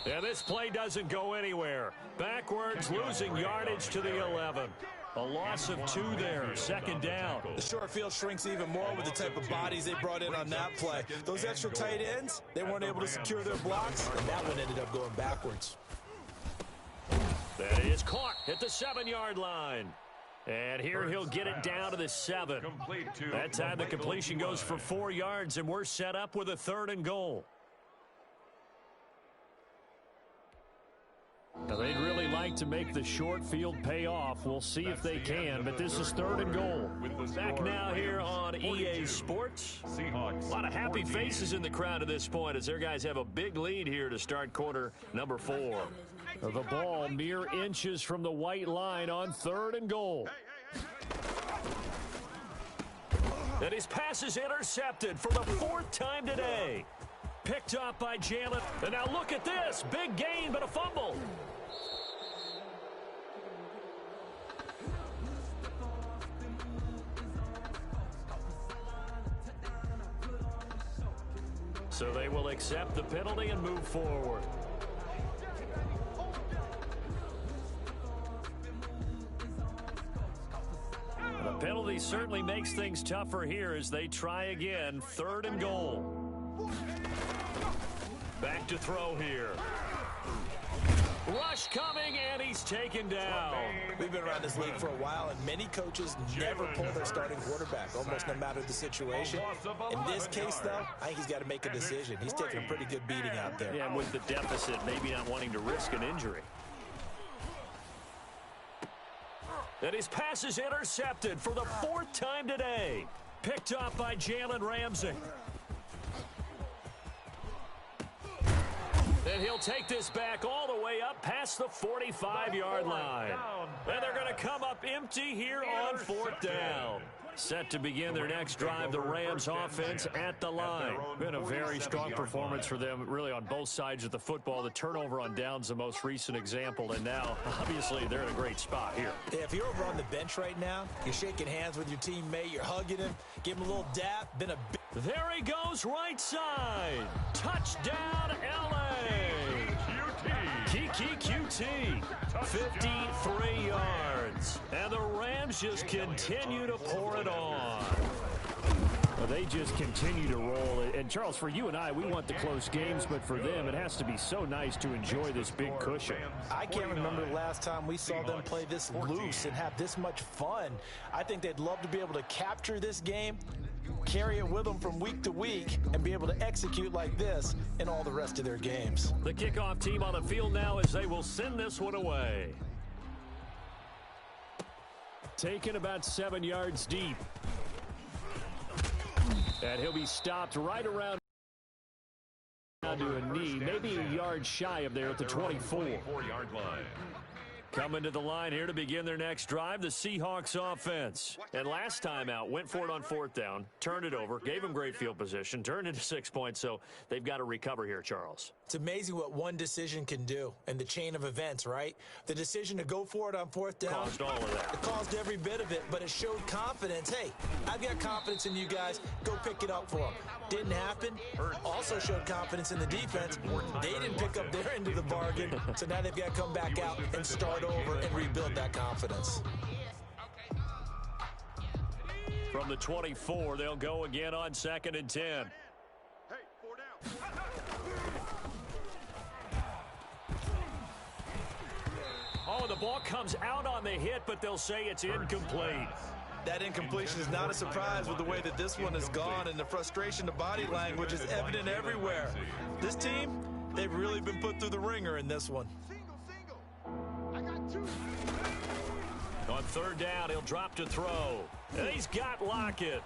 And this play doesn't go anywhere. Backwards, losing yardage to the 11. A loss of 2 there, 2nd down. The short field shrinks even more with the type of bodies they brought in on that play. Those extra tight ends, they weren't able to secure their blocks, and that one ended up going backwards. That is caught at the 7-yard line. And here he'll get it down to the 7. That time the completion goes for 4 yards, and we're set up with a 3rd and goal. Now, they'd really like to make the short field pay off. We'll see if they can, but this is 3rd and goal. Back now here on EA Sports. A lot of happy faces in the crowd at this point as their guys have a big lead here to start quarter number 4. The ball mere inches from the white line on 3rd and goal. And his pass is intercepted for the 4th time today. Picked up by Jalen. And now look at this. Big gain, but a fumble. So they will accept the penalty and move forward. The penalty certainly makes things tougher here as they try again. 3rd and goal. Back to throw here. Rush coming, and he's taken down. We've been around this league for a while, and many coaches never pull their starting quarterback, almost no matter the situation. In this case, though, I think he's got to make a decision. He's taking a pretty good beating out there. Yeah, and with the deficit, maybe not wanting to risk an injury. And his pass is intercepted for the 4th time today. Picked up by Jalen Ramsey. And he'll take this back all the way up past the 45-yard line. And they're going to come up empty here on 4th down. Set to begin their next drive, the Rams offense at the line. Been a very strong performance for them, really on both sides of the football. The turnover on downs, the most recent example, and now, obviously, they're in a great spot here. Yeah, if you're over on the bench right now, you're shaking hands with your teammate, you're hugging him, give him a little dap, been a big... There he goes, right side. Touchdown, L.A. QT. 53 yards. And the Rams just continue to pour it on. Well, they just continue to roll it. And, Charles, for you and I, we want the close games, but for them, it has to be so nice to enjoy this big cushion. I can't remember the last time we saw them play this loose and have this much fun. I think they'd love to be able to capture this game, carry it with them from week to week, and be able to execute like this in all the rest of their games. The kickoff team on the field now as they will send this one away. Taken about 7 yards deep. And he'll be stopped right around to a knee, maybe a yard shy of there at the 24-yard line. Coming to the line here to begin their next drive, the Seahawks offense. And last time out, went for it on 4th down, turned it over, gave them great field position, turned into 6 points, so they've got to recover here, Charles. It's amazing what one decision can do in the chain of events, right? The decision to go for it on 4th down. Caused all of that. It caused every bit of it, but it showed confidence. Hey, I've got confidence in you guys. Go pick it up for them. Didn't happen. Also showed confidence in the defense. They didn't pick up their end of the bargain, so now they've got to come back out and start over and rebuild that confidence. From the 24, they'll go again on 2nd and 10. Hey, 4 down. Oh, the ball comes out on the hit, but they'll say it's incomplete. That incompletion is not a surprise with the way that this one has gone, and the frustration, the body language is evident everywhere. This team, they've really been put through the ringer in this one. Single. I got 2. On third down, he'll drop to throw. And he's got Lockett.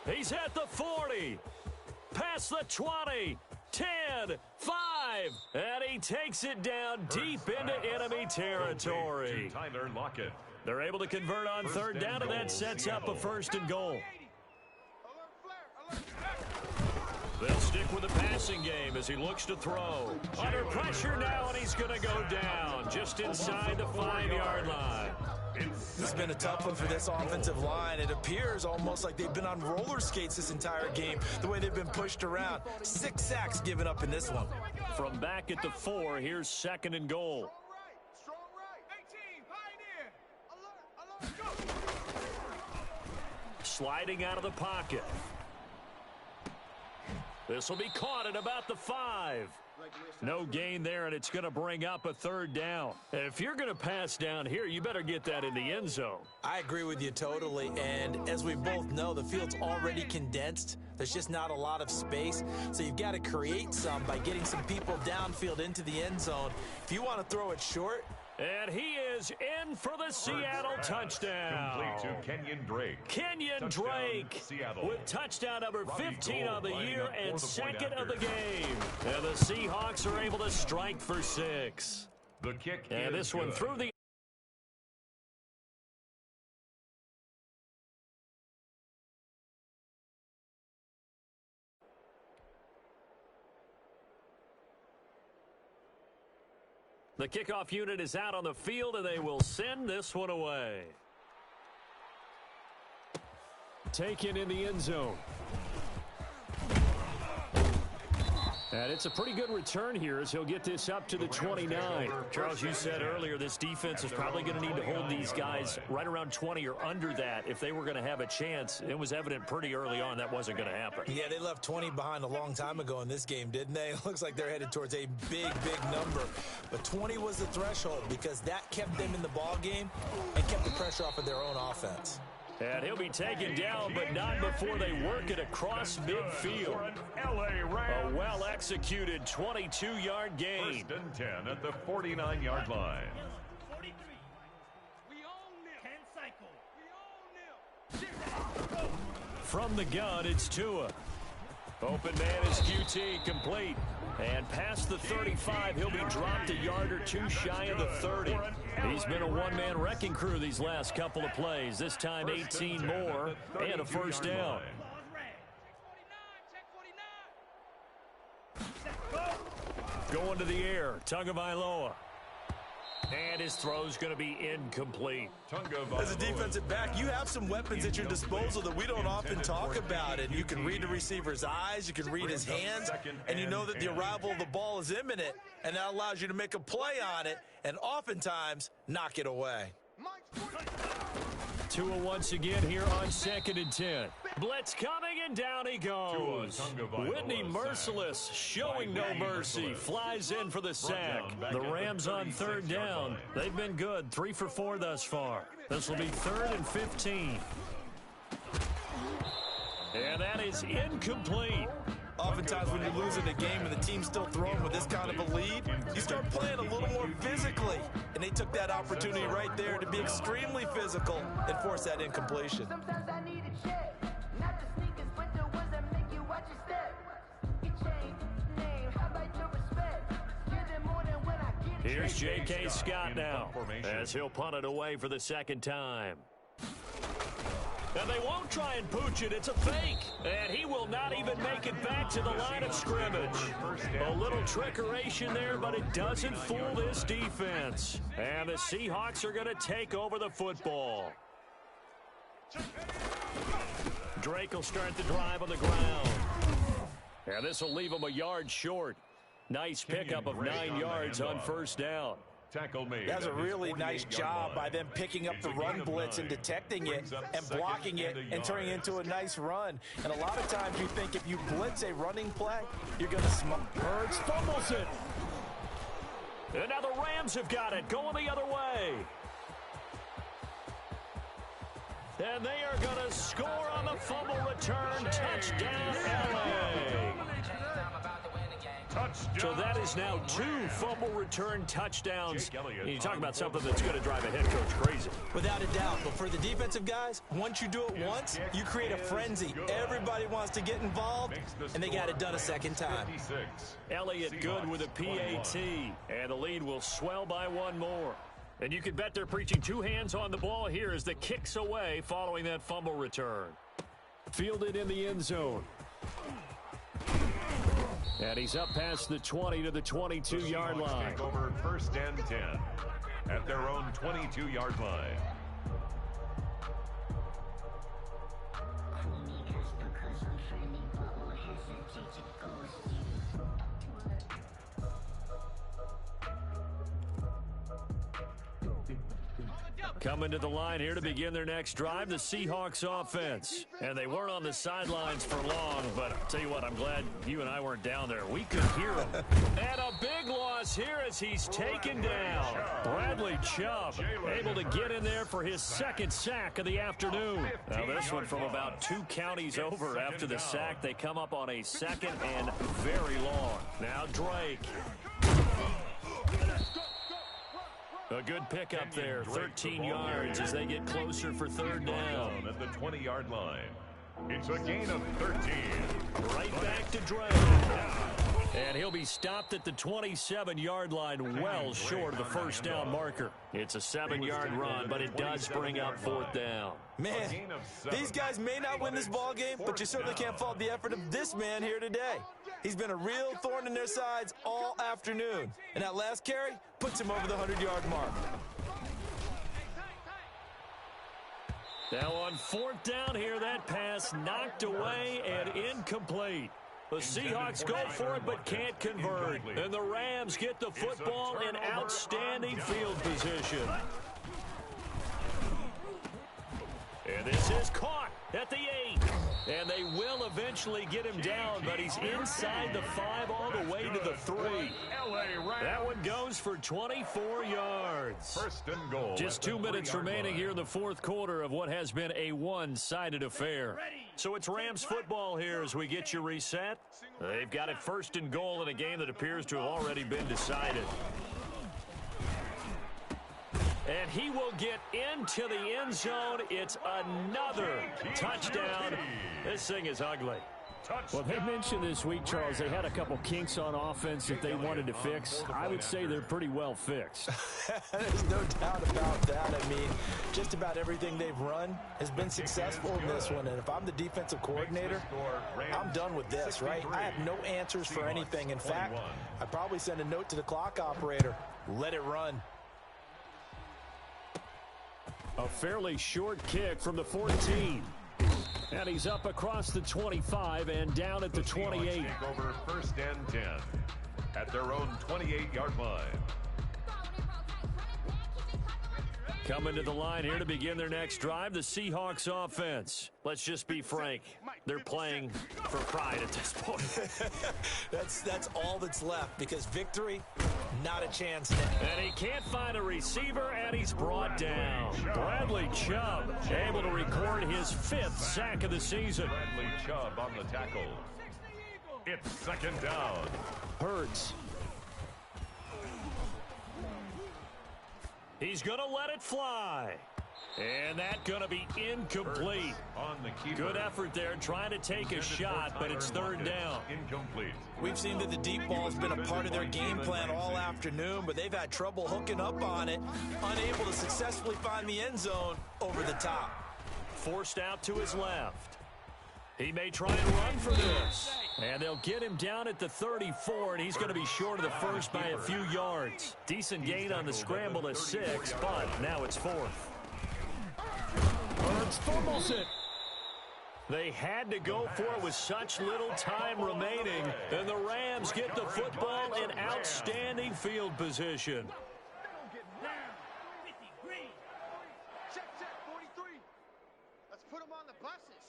He's at the 40. Past the 20. 10, 5, and he takes it down deep into enemy territory. Tyler Lockett. They're able to convert on third down, and that sets up a first and goal. They'll stick with the passing game as he looks to throw. Under pressure now, and he's going to go down just inside the 5-yard line. This has been a tough one for this offensive line. It appears almost like they've been on roller skates this entire game, the way they've been pushed around. 6 sacks given up in this one. From back at the 4, here's second and goal. Strong right. 18, pioneer. Alert, go. Sliding out of the pocket. This will be caught at about the 5. No gain there, and it's going to bring up a third down. If you're going to pass down here, you better get that in the end zone. I agree with you totally, and as we both know, the field's already condensed. There's just not a lot of space, so you've got to create some by getting some people downfield into the end zone. If you want to throw it short, and he is in for the Seattle touchdown. Complete to Kenyon Drake. Kenyon Drake with touchdown number 15 on the year and second of the game. And the Seahawks are able to strike for 6. The kick and this one through the The kickoff unit is out on the field, and they will send this one away. Taken in the end zone. And it's a pretty good return here as he'll get this up to the 29. Charles, you said earlier this defense is probably going to need to hold these guys right around 20 or under that if they were going to have a chance. It was evident pretty early on that wasn't going to happen. Yeah, they left 20 behind a long time ago in this game, didn't they? It looks like they're headed towards a big, big number. But 20 was the threshold because that kept them in the ball game and kept the pressure off of their own offense. And he'll be taken down, but not before they work it across midfield. A well-executed 22-yard gain. 1st and 10 at the 49-yard line. 43. We own them. 10 cycle. We own them. From the gun, it's Tua. Open man is QT, complete. And past the 35, he'll be dropped a yard or two shy of the 30. He's been a one-man wrecking crew these last couple of plays. This time 18 more and a first down. Going to the air, Tagovailoa. And his throw's going to be incomplete. As a defensive back, you have some weapons at your disposal that we don't often talk about. And you can read the receiver's eyes, you can read his hands, and you know that the arrival of the ball is imminent, and that allows you to make a play on it and oftentimes knock it away. Tua once again here on 2nd and 10. Blitz coming, and down he goes. Whitney Merciless, showing no mercy, flies in for the sack. The Rams on third down. They've been good, 3 for 4 thus far. This will be 3rd and 15. And that is incomplete. Oftentimes when you're losing a game and the team's still throwing with this kind of a lead, you start playing a little more physically. And they took that opportunity right there to be extremely physical and force that incompletion. Sometimes I need a check, not the sneakers, but the ones that make you watch your step. You change name, how about your respect? Give them more than when I get it. Here's J.K. Scott now as he'll punt it away for the second time. And they won't try and pooch it. It's a fake. And he will not even make it back to the line of scrimmage. A little trickeration there, but it doesn't fool this defense. And the Seahawks are going to take over the football. Drake will start the drive on the ground. And this will leave him a yard short. Nice pickup of 9 yards on first down. Tackle made. That's a really nice job by them picking up the run blitz and detecting it and blocking it and turning it into a nice run. And a lot of times you think if you blitz a running play, you're going to smoke. Hurts fumbles it. And now the Rams have got it, going the other way. And they are going to score on the fumble return. Touchdown, LA. So that is now 2 fumble return touchdowns. You talk about something that's going to drive a head coach crazy. Without a doubt. But for the defensive guys, once you do it once, you create a frenzy. Everybody wants to get involved, and they got it done a second time. Elliott good with a PAT, and the lead will swell by 1 more. And you can bet they're preaching 2 hands on the ball here as the kick's away following that fumble return. Fielded in the end zone. And he's up past the 20 to the 22-yard line. Take over 1st and 10 at their own 22-yard line. Coming to the line here to begin their next drive, the Seahawks offense. And they weren't on the sidelines for long, but I'll tell you what, I'm glad you and I weren't down there. We could hear them. And a big loss here as he's taken down. Bradley Chubb able to get in there for his 2nd sack of the afternoon. Now this one from about 2 counties over after the sack. They come up on a 2nd and very long. Now Drake. A good pickup there, 13 yards as they get closer for 3rd down. At the 20-yard line. It's a gain of 13. Right back to Drake. And he'll be stopped at the 27-yard line, well short of the 1st down marker. It's a 7-yard run, but it does bring up 4th down. Man, these guys may not win this ball game, but you certainly can't fault the effort of this man here today. He's been a real thorn in their sides all afternoon. And that last carry puts him over the 100-yard mark. Now on 4th down here, that pass knocked away and incomplete. The Seahawks go for it but can't convert. And the Rams get the football in outstanding field position. And this is caught at the 8. And they will eventually get him down, but he's inside the 5 all the way to the 3. That one goes for 24 yards. 1st and goal. Just 2 minutes remaining here in the 4th quarter of what has been a one-sided affair. So it's Rams football here as we get you reset. They've got it 1st and goal in a game that appears to have already been decided. And he will get into the end zone. It's another touchdown. This thing is ugly. Well, they mentioned this week, Charles, they had a couple kinks on offense that they wanted to fix. I would say they're pretty well fixed. There's no doubt about that. I mean, just about everything they've run has been successful in this one. And if I'm the defensive coordinator, I'm done with this, right? I have no answers for anything. In fact, I'd probably send a note to the clock operator. Let it run. A fairly short kick from the 14. And he's up across the 25 and down at the 28. Take over 1st and 10 at their own 28-yard line. Coming to the line here to begin their next drive, the Seahawks offense. Let's just be frank. They're playing for pride at this point. That's all that's left because victory, not a chance now. And he can't find a receiver, and he's brought down. Bradley Chubb able to record his 5th sack of the season. Bradley Chubb on the tackle. It's 2nd down. Hurts. He's going to let it fly. And that's going to be incomplete. On the keeper. Good effort there trying to take a shot, but it's 3rd down. Incomplete. We've seen that the deep ball has been a part of their game plan all afternoon, but they've had trouble hooking up on it, unable to successfully find the end zone over the top. Forced out to his left. He may try and run for this. And they'll get him down at the 34, and he's going to be short of the 1st by a few yards. Decent gain on the scramble to 6, but now it's 4th. Burns fumbles it. They had to go for it with such little time remaining, and the Rams get the football in outstanding field position. Check, 43. Let's put them on the buses.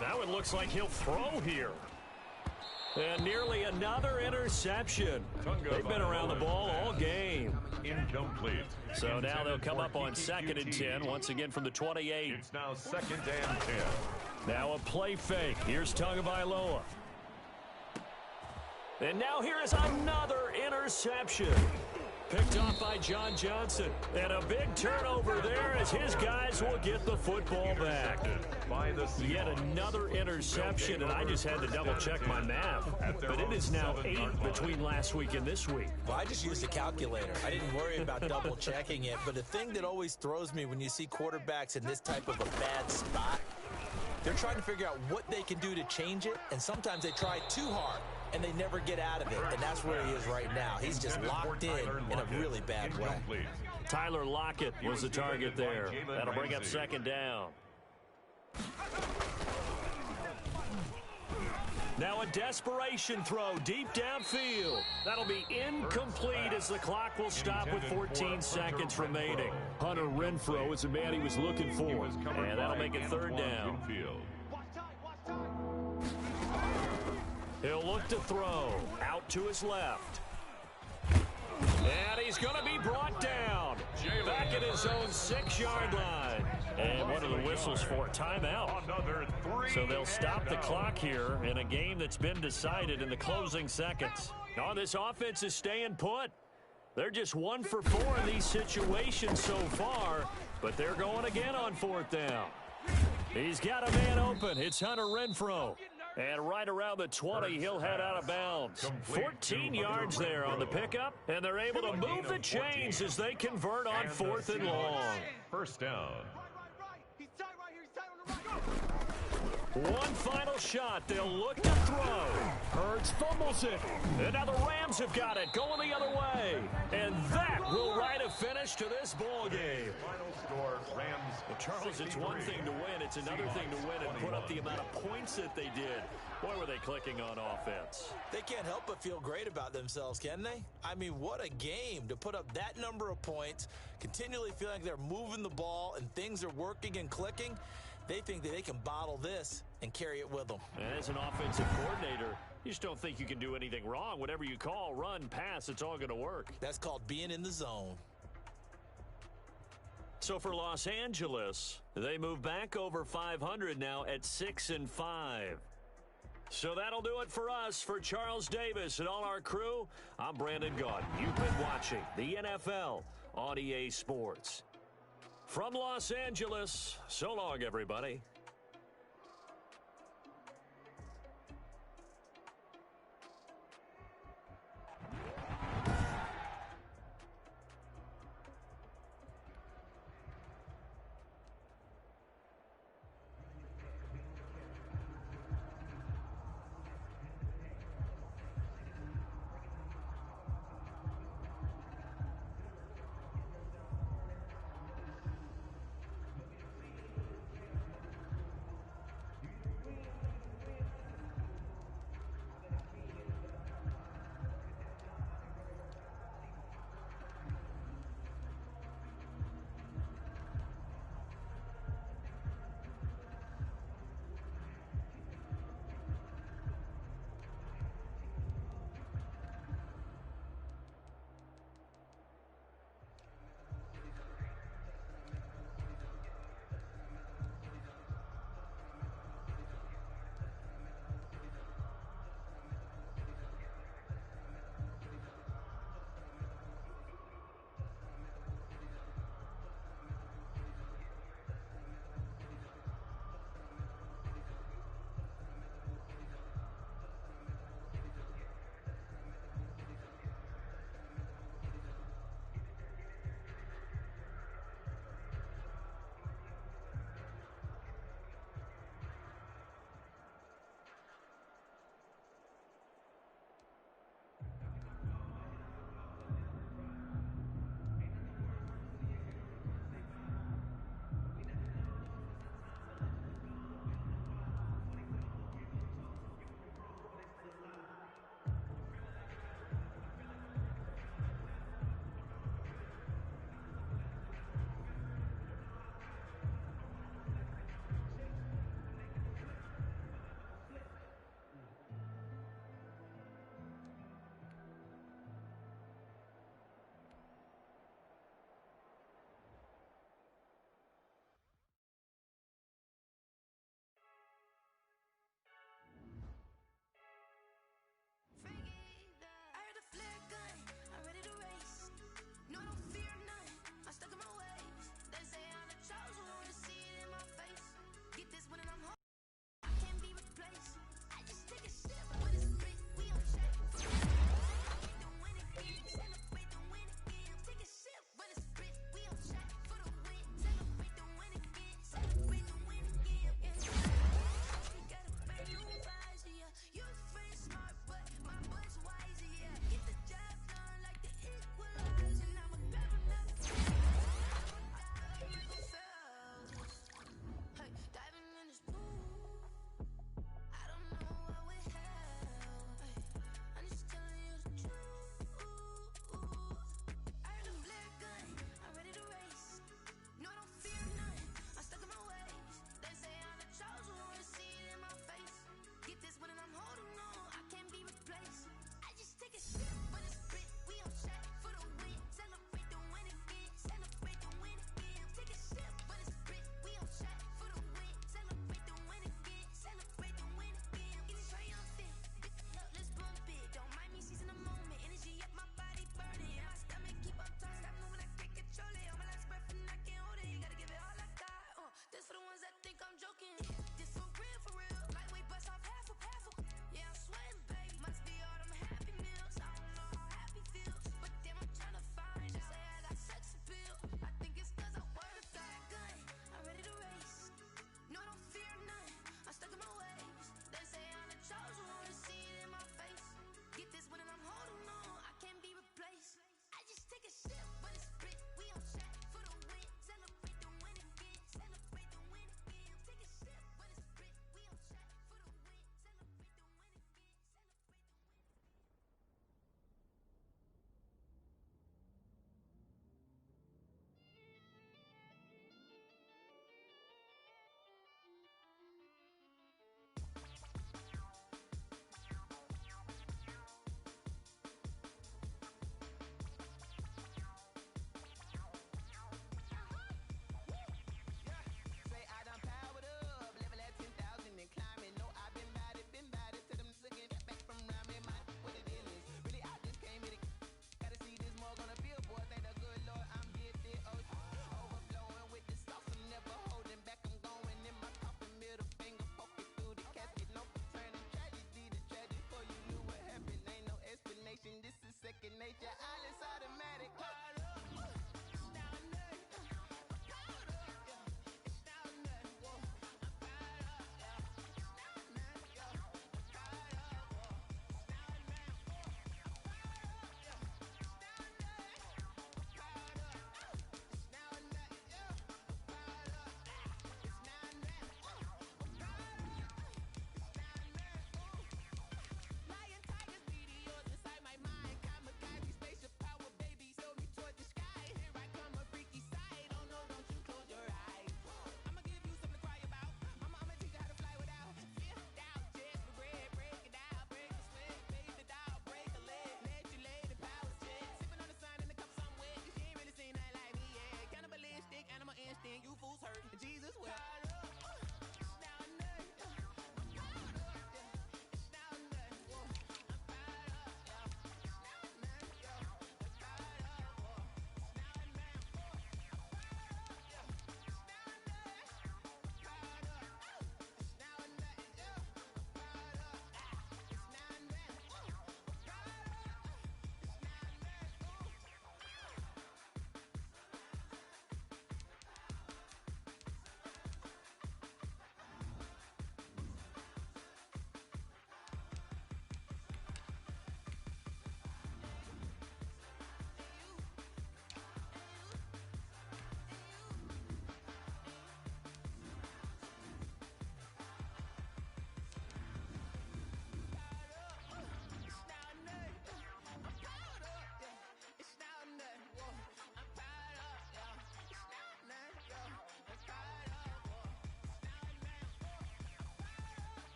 Now it looks like he'll throw here. And nearly another interception. They've been around the ball all game. Incomplete. So now they'll come up on 2nd and 10, once again from the 28. It's now 2nd and 10. Now a play fake. Here's Tagovailoa. And now here is another interception. Picked off by John Johnson. And a big turnover there as his guys will get the football back. Yet another interception, and I just had to double-check my math. But it is now 8 between last week and this week. Well, I just used a calculator. I didn't worry about double-checking it. But the thing that always throws me when you see quarterbacks in this type of a bad spot, they're trying to figure out what they can do to change it, and sometimes they try too hard, and they never get out of it, and that's where he is right now. He's just locked in a really bad way. Tyler Lockett was the target there. That'll bring up second down. Now a desperation throw deep downfield. That'll be incomplete as the clock will stop with 14 seconds remaining. Hunter Renfrow is the man he was looking for. And that'll make it third down. He'll look to throw. Out to his left. And he's going to be brought down. Back at his own 6-yard line. And one of the whistles for a timeout. So they'll stop the clock here in a game that's been decided in the closing seconds. Oh, this offense is staying put. They're just 1 for 4 in these situations so far, but they're going again on fourth down. He's got a man open. It's Hunter Renfrow. And right around the 20, he'll head out of bounds. 14 yards there on the pickup, and they're able to move the chains as they convert on 4th and long. First down. One final shot. They'll look to throw. Hurts fumbles it. And now the Rams have got it, going the other way. And that will write a finish to this ball game. Final score, Rams. Well, Charles, it's one thing to win. It's another thing to win and put up the amount of points that they did. Boy, were they clicking on offense. They can't help but feel great about themselves, can they? I mean, what a game to put up that number of points, continually feeling like they're moving the ball and things are working and clicking. They think that they can bottle this and carry it with them. And as an offensive coordinator, you just don't think you can do anything wrong. Whatever you call, run, pass, it's all going to work. That's called being in the zone. So for Los Angeles, they move back over 500 now at 6-5. So that'll do it for us. For Charles Davis and all our crew, I'm Brandon Gaudin. You've been watching the NFL on EA Sports. From Los Angeles, so long, everybody.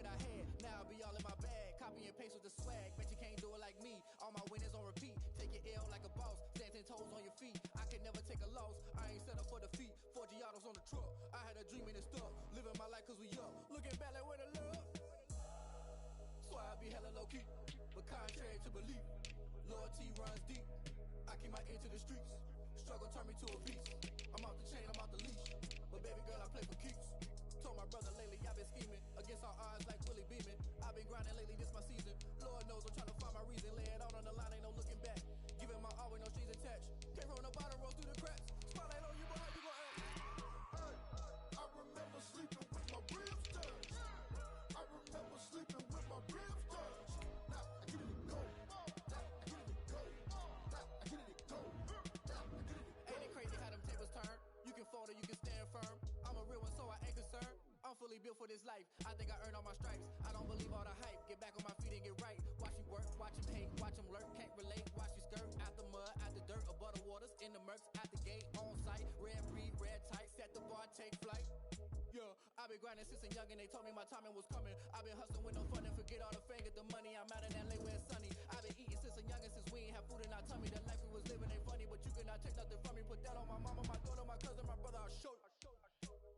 what I had, now I be all in my bag. Copy and paste with the swag, bet you can't do it like me. All my winners on repeat, take your L like a boss. Stand 10 toes on your feet, I can never take a loss. I ain't set up for defeat, 4 Giottos on the truck. I had a dream and it stuck, living my life cause we up. Looking back like where the love. So I be hella low key, but contrary to belief, loyalty runs deep. I keep my ear to the streets, struggle turn me to a beast. I'm off the chain, I'm off the leash, but baby girl I play for keeps. Told my brother lately I've been scheming against all odds like Willie Beeman. I've been grinding lately, this my season. Lord knows I'm trying to find my reason. Lay it out on the line, ain't no looking back. Giving my all with no strings attached. Came from the bottom, roll through the cracks. Spotlight on you, but how you gon' act? Hey, I remember sleeping with my ribs touched. I remember sleeping with my ribs touched. Now I get it go. Now I get it go. Now I get it go. Now I get it go. Ain't it crazy how them tables turn? You can fold or you can stand firm. I'm a real one, so I ain't concerned. I'm fully built for this life. I think I earned all my stripes. I don't believe all the hype. Get back on my feet and get right. Watch you work, watch him hate, watch him lurk. Can't relate, watch you skirt. Out the mud, out the dirt, above the waters, in the murks, out the gate, on site. Red breed, red tight, set the bar, take flight. Yeah, I've been grinding since a youngin'. They told me my timing was coming. I've been hustling with no fun and forget all the fame, get the money. I'm out in LA where it's sunny. I've been eating since a youngin', since we ain't have food in our tummy. The life we was living ain't funny, but you cannot take nothing from me. Put that on my mama, my daughter, my cousin, my brother. I'll show you.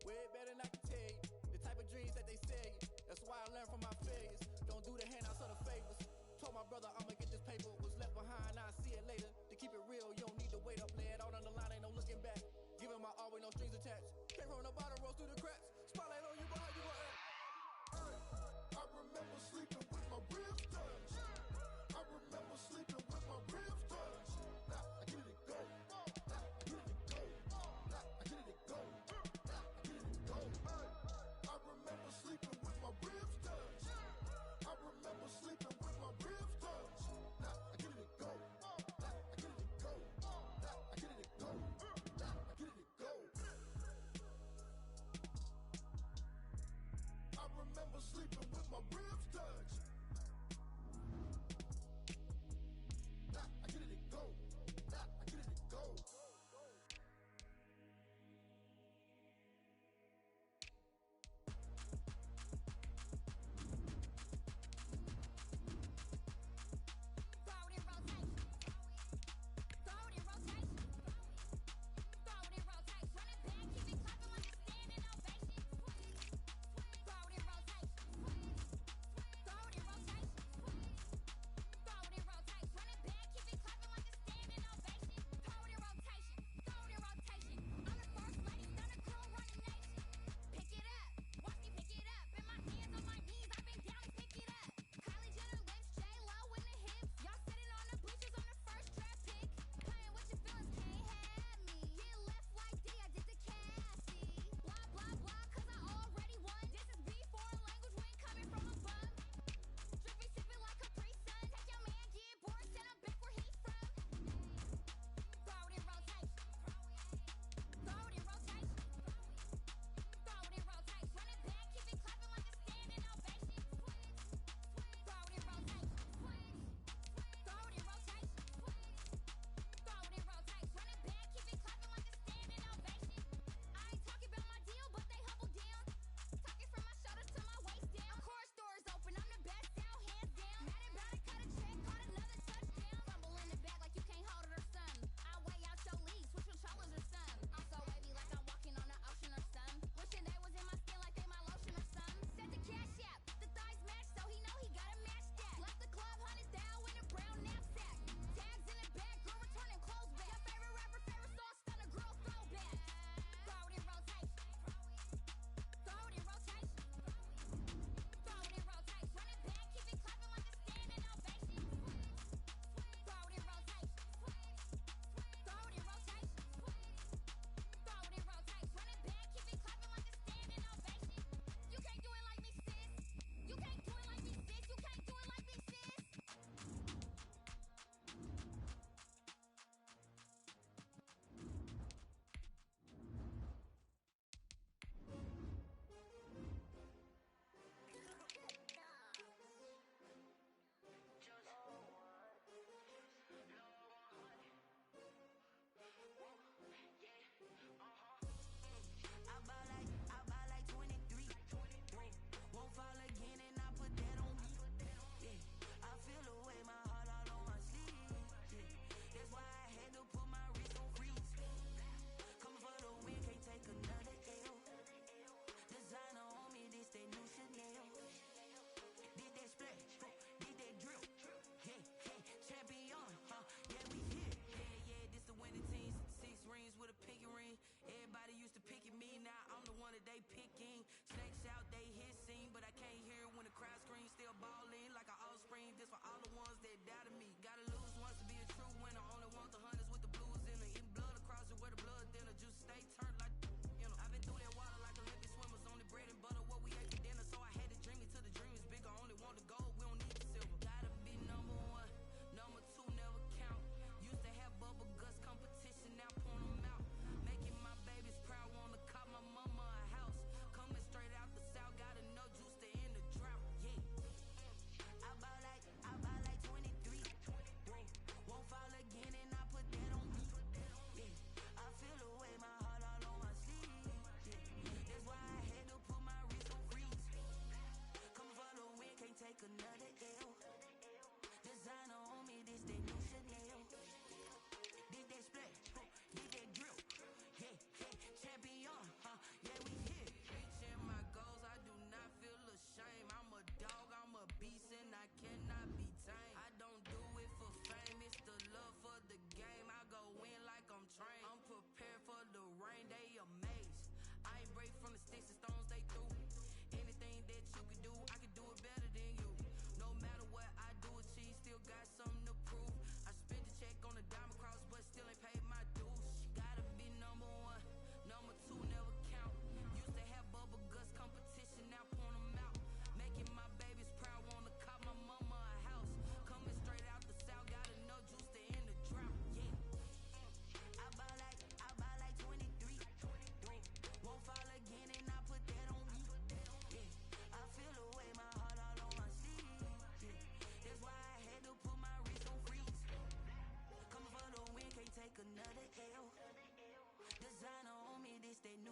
Way better than I can tell you. The type of dreams that they sell you. That's why I learned from my failures. Don't do the handouts or the favors. Told my brother I'ma get this paper. Was left behind, I'll see it later. To keep it real, you don't need to wait up. Lay it out on the line, ain't no looking back. Giving my all with no strings attached. Came from the bottom, rose through the cracks. Spotlight on you, but how you gon' act? Hey, I remember sleeping with my ribs touched. I remember sleeping with my ribs touched. Now I get it go. Now I get it go. Now I get it go. Now I get it go. Hey, I remember sleeping with my ribs touched. I remember sleeping with my ribs touched. Now I get it go. Now I get it go. Now I get it go. Now I get it go.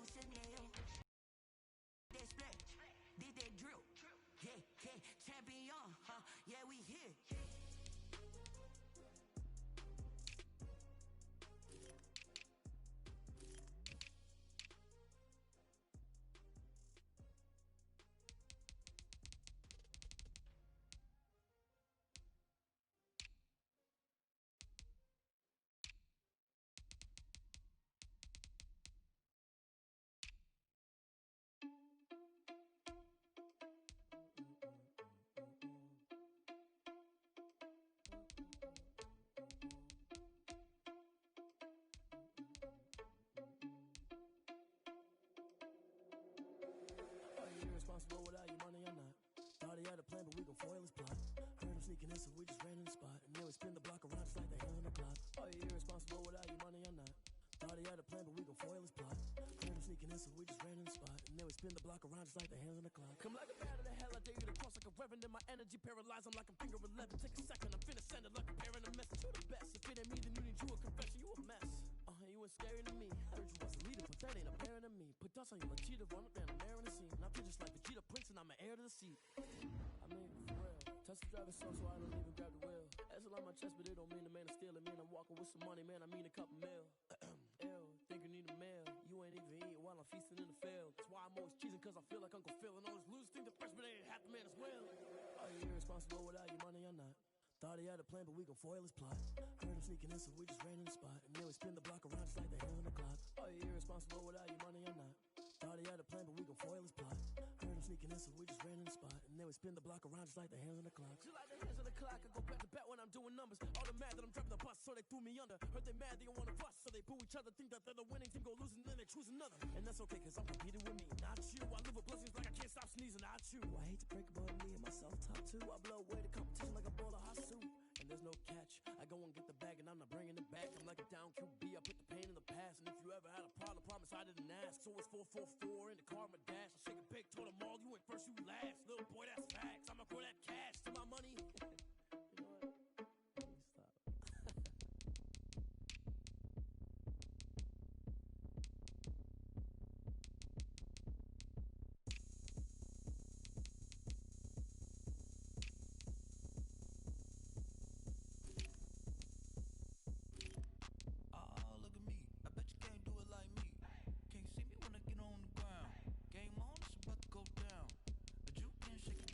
new Chanel. That splash, did that drill. Yeah, yeah, champion, huh? Yeah, we here. Are you irresponsible without your money or not? Thought he had a plan, but we gon' foil his plot. Heard him sneaking in, so we just ran in the spot. And then we spin the block around just like the hell on the block. Are you irresponsible without your money or not? Thought he had a plan, but we gon' foil his plot. Heard him sneaking in, so we just ran in the spot. And then we spin the block around just like the hands on the clock. Come like a bat of the hell, I dare you to cross like a reverend. And my energy paralyzed, I'm like I'm finger 11. Take a second, I'm finna send it like a parent a message. You the best, if it ain't me, then you need you a confession. You a mess. You ain't scary to me. Heard you was a leader, but that ain't apparent to me. Put dust on you like cheetah, run up and I'm air in the scene. And I feel just like Vegeta Prince and I'm an heir to the seat. I mean, for real. Touch the driver's song so I don't even grab the wheel. That's on my chest, but it don't mean the man is stealing. Man, I'm walking with some money, man, I mean a couple mil. Ew, think you need a meal. You ain't even eating while I'm feasting in the field. That's why I'm always cheesing, cause I feel like Uncle Phil. And all those losers think the freshman ain't half the man as well. Are you irresponsible without your money or not? Thought he had a plan, but we gon' foil his plot. Heard him sneaking in, so we just ran in the spot. And then we spin the block around just like the hands on the clock. Are you irresponsible without your money or not? Thought he had a plan, but we gon' foil his plot. Heard him sneaking in, so we just ran in the spot. And then we spin the block around just like the hands on the clock. Just like the hands on the clock, I go back to back when I'm doing numbers. All the mad that I'm driving the bus, so they threw me under. Heard they mad, they don't wanna bust, so they boo each other. Think that they're the winning team, go losing, then they choose another. And that's okay, cause I'm competing with me, not you. I live with blessings like I can't stop sneezing, not you. I hate to break it, but me and myself top two. I blow away the competition like a bowl of hot soup. And there's no catch. I go and get the bag and I'm not bringing it back. I'm like a down QB, I put the pain in the past. And if you ever had a problem, promise I didn't ask. So it's 444 in the car, my dash. I shake a big, told them all, you ain't first, you last. Little boy, that's facts. I'ma throw that cash to my money. You know what? Stop. Oh, look at me. I bet you can't do it like me. Can't see me when I get on the ground. Game on, it's about to go down. But you can't shake it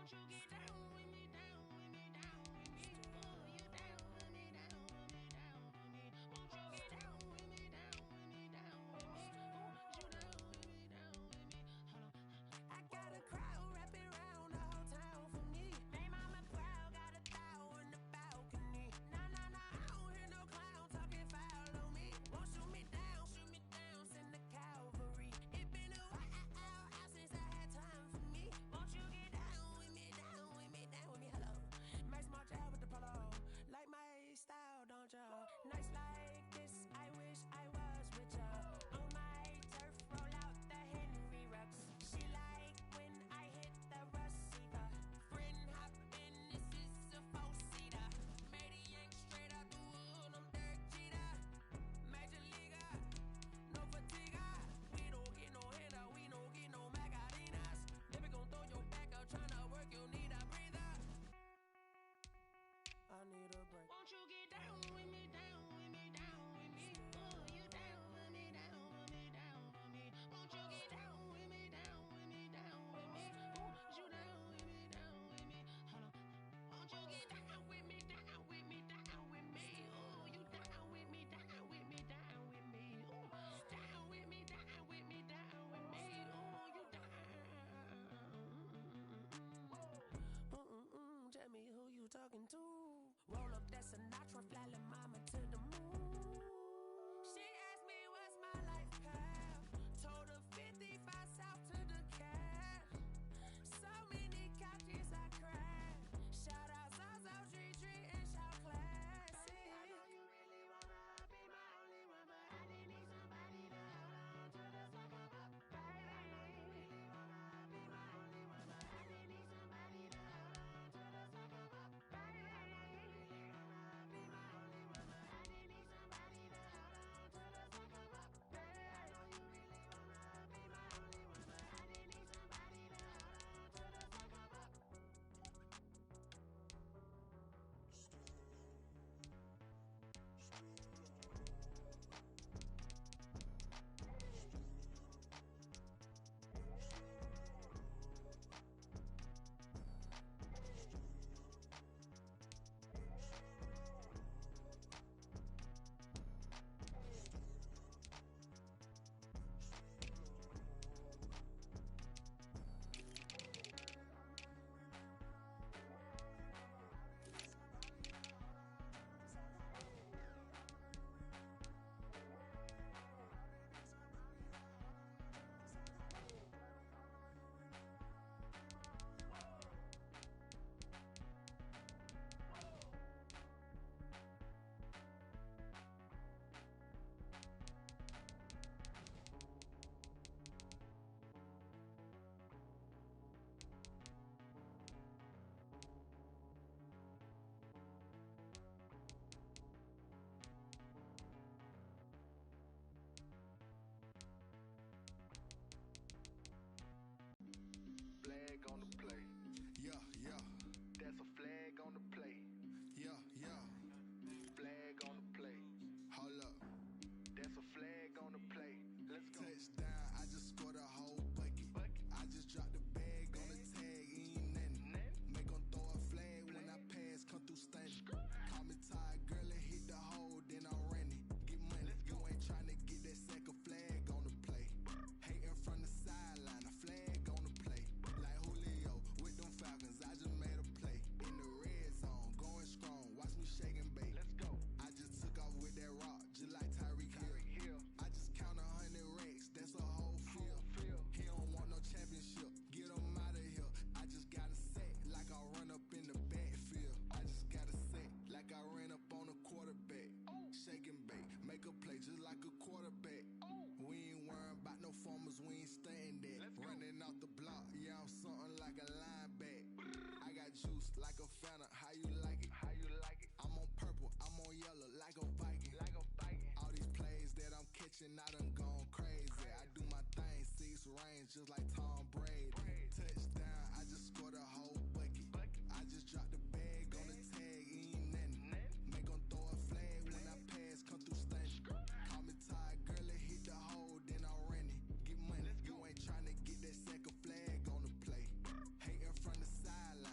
Won't you get down with me, down with me, down with me? Oh, you down with me, down with me, down with me? Won't you get down with me, down with me, down with me? Oh, you down with me, down with me? Hold on. I got a crowd wrapping around the whole town for me. Hey, mama proud, got a thou in the balcony. Nah, nah, nah, I don't hear no clown talking foul on me. Won't shoot me down, send the cavalry. It been a while since I had time for me. Won't you get down with me, down with me, down with me? Hello. Max March out with the polo. Like my style, don't y'all? Nights like this, I wish I was with y'all. On my turf, roll out the Henry Rux. She like when I hit the receiver. Friend hop in, this is a four-seater. Made a yank straight out the wood, I'm Derek Jeter. Major leaguer, no fatigue. We don't get no handout, we don't get no Magdalenas. Never gon' throw your back out, tryna work, you need a breather. I need a break. Won't you get down with me, down with me, down with me? Oh, you down with me, down with me, down with me? Won't you get down with me, down with me, down with me? Oh, you down with me, down with me? Hold on. Won't you get down with me, down with me, down with me? Oh, you down with me, down with me, down with me? Oh, down with me, down with me, down with me? Oh, you down. Tell me who you talking to. Roll up that Sinatra, fly la mama to the moon. She asked me what's my life path. Told her 55 south to the cash. So many couches I crashed. Shout out Zazo, Tree, and shout classy. I know you really wanna be my only one, but I didn't need somebody to hold on to the fuck up, baby. I know you really wanna be my only one, but I didn't need somebody to hold on to the fuck up, baby. I know you really wanna be my only one, but I didn't need somebody to hold on to the fuck up, baby. I know you really wanna be my only one, but I didn't need somebody to hold on to the fuck up. Flag on the play. Yeah, yeah. That's a flag on the play. Yeah, yeah. Flag on the play. Hold up. That's a flag on the play. Let's go. Touchdown, I just scored a whole bucket. I just dropped the bag on the tag, ain't nothing. Make 'em throw a flag when I pass, come through stunning. Call me tired, girl, and hit the hole, then I'm running. Get money, you ain't tryna get that second flag on the play. Hating from the sideline, a flag on the play. Like Julio with them Falcons, I just made a play. In the red zone, going strong, watch me shake and bake. Let's go. I just took off with that rock, just like Tyreek Hill. I just count 100 racks, that's a whole field. He don't want no championship, get him out of here. I just got a set, like I run up in the backfield. I just got a set, like I ran up on a quarterback. Shake and bake, make a play just like a quarterback. We ain't worrying about no formers, we ain't staying there. Running out the block, yeah, I'm something like a lineback. I got juice like a Fanta, how you like it? How you like it? I'm on purple, I'm on yellow, like a Viking. Like a Viking. All these plays that I'm catching, I done gone crazy. I do my thing, 6 range, just like Tom Brady. Touchdown, I just scored a whole bucket. I just dropped the bag on the tag, ain't nothing. Make 'em throw a flag when I pass, come through stunning. Call me tired, girl, and hit the hole, then I'm running. Get money, you ain't tryna get that second flag on the play. Hating from the sideline.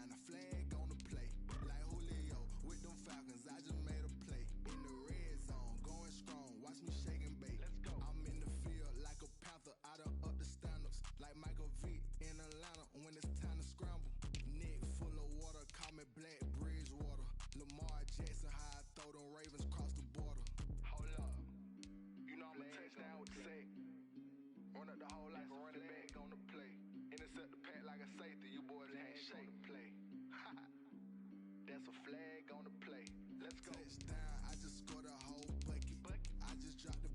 a flag on the play. Let's go. Touchdown, I just scored a whole bucket. I just dropped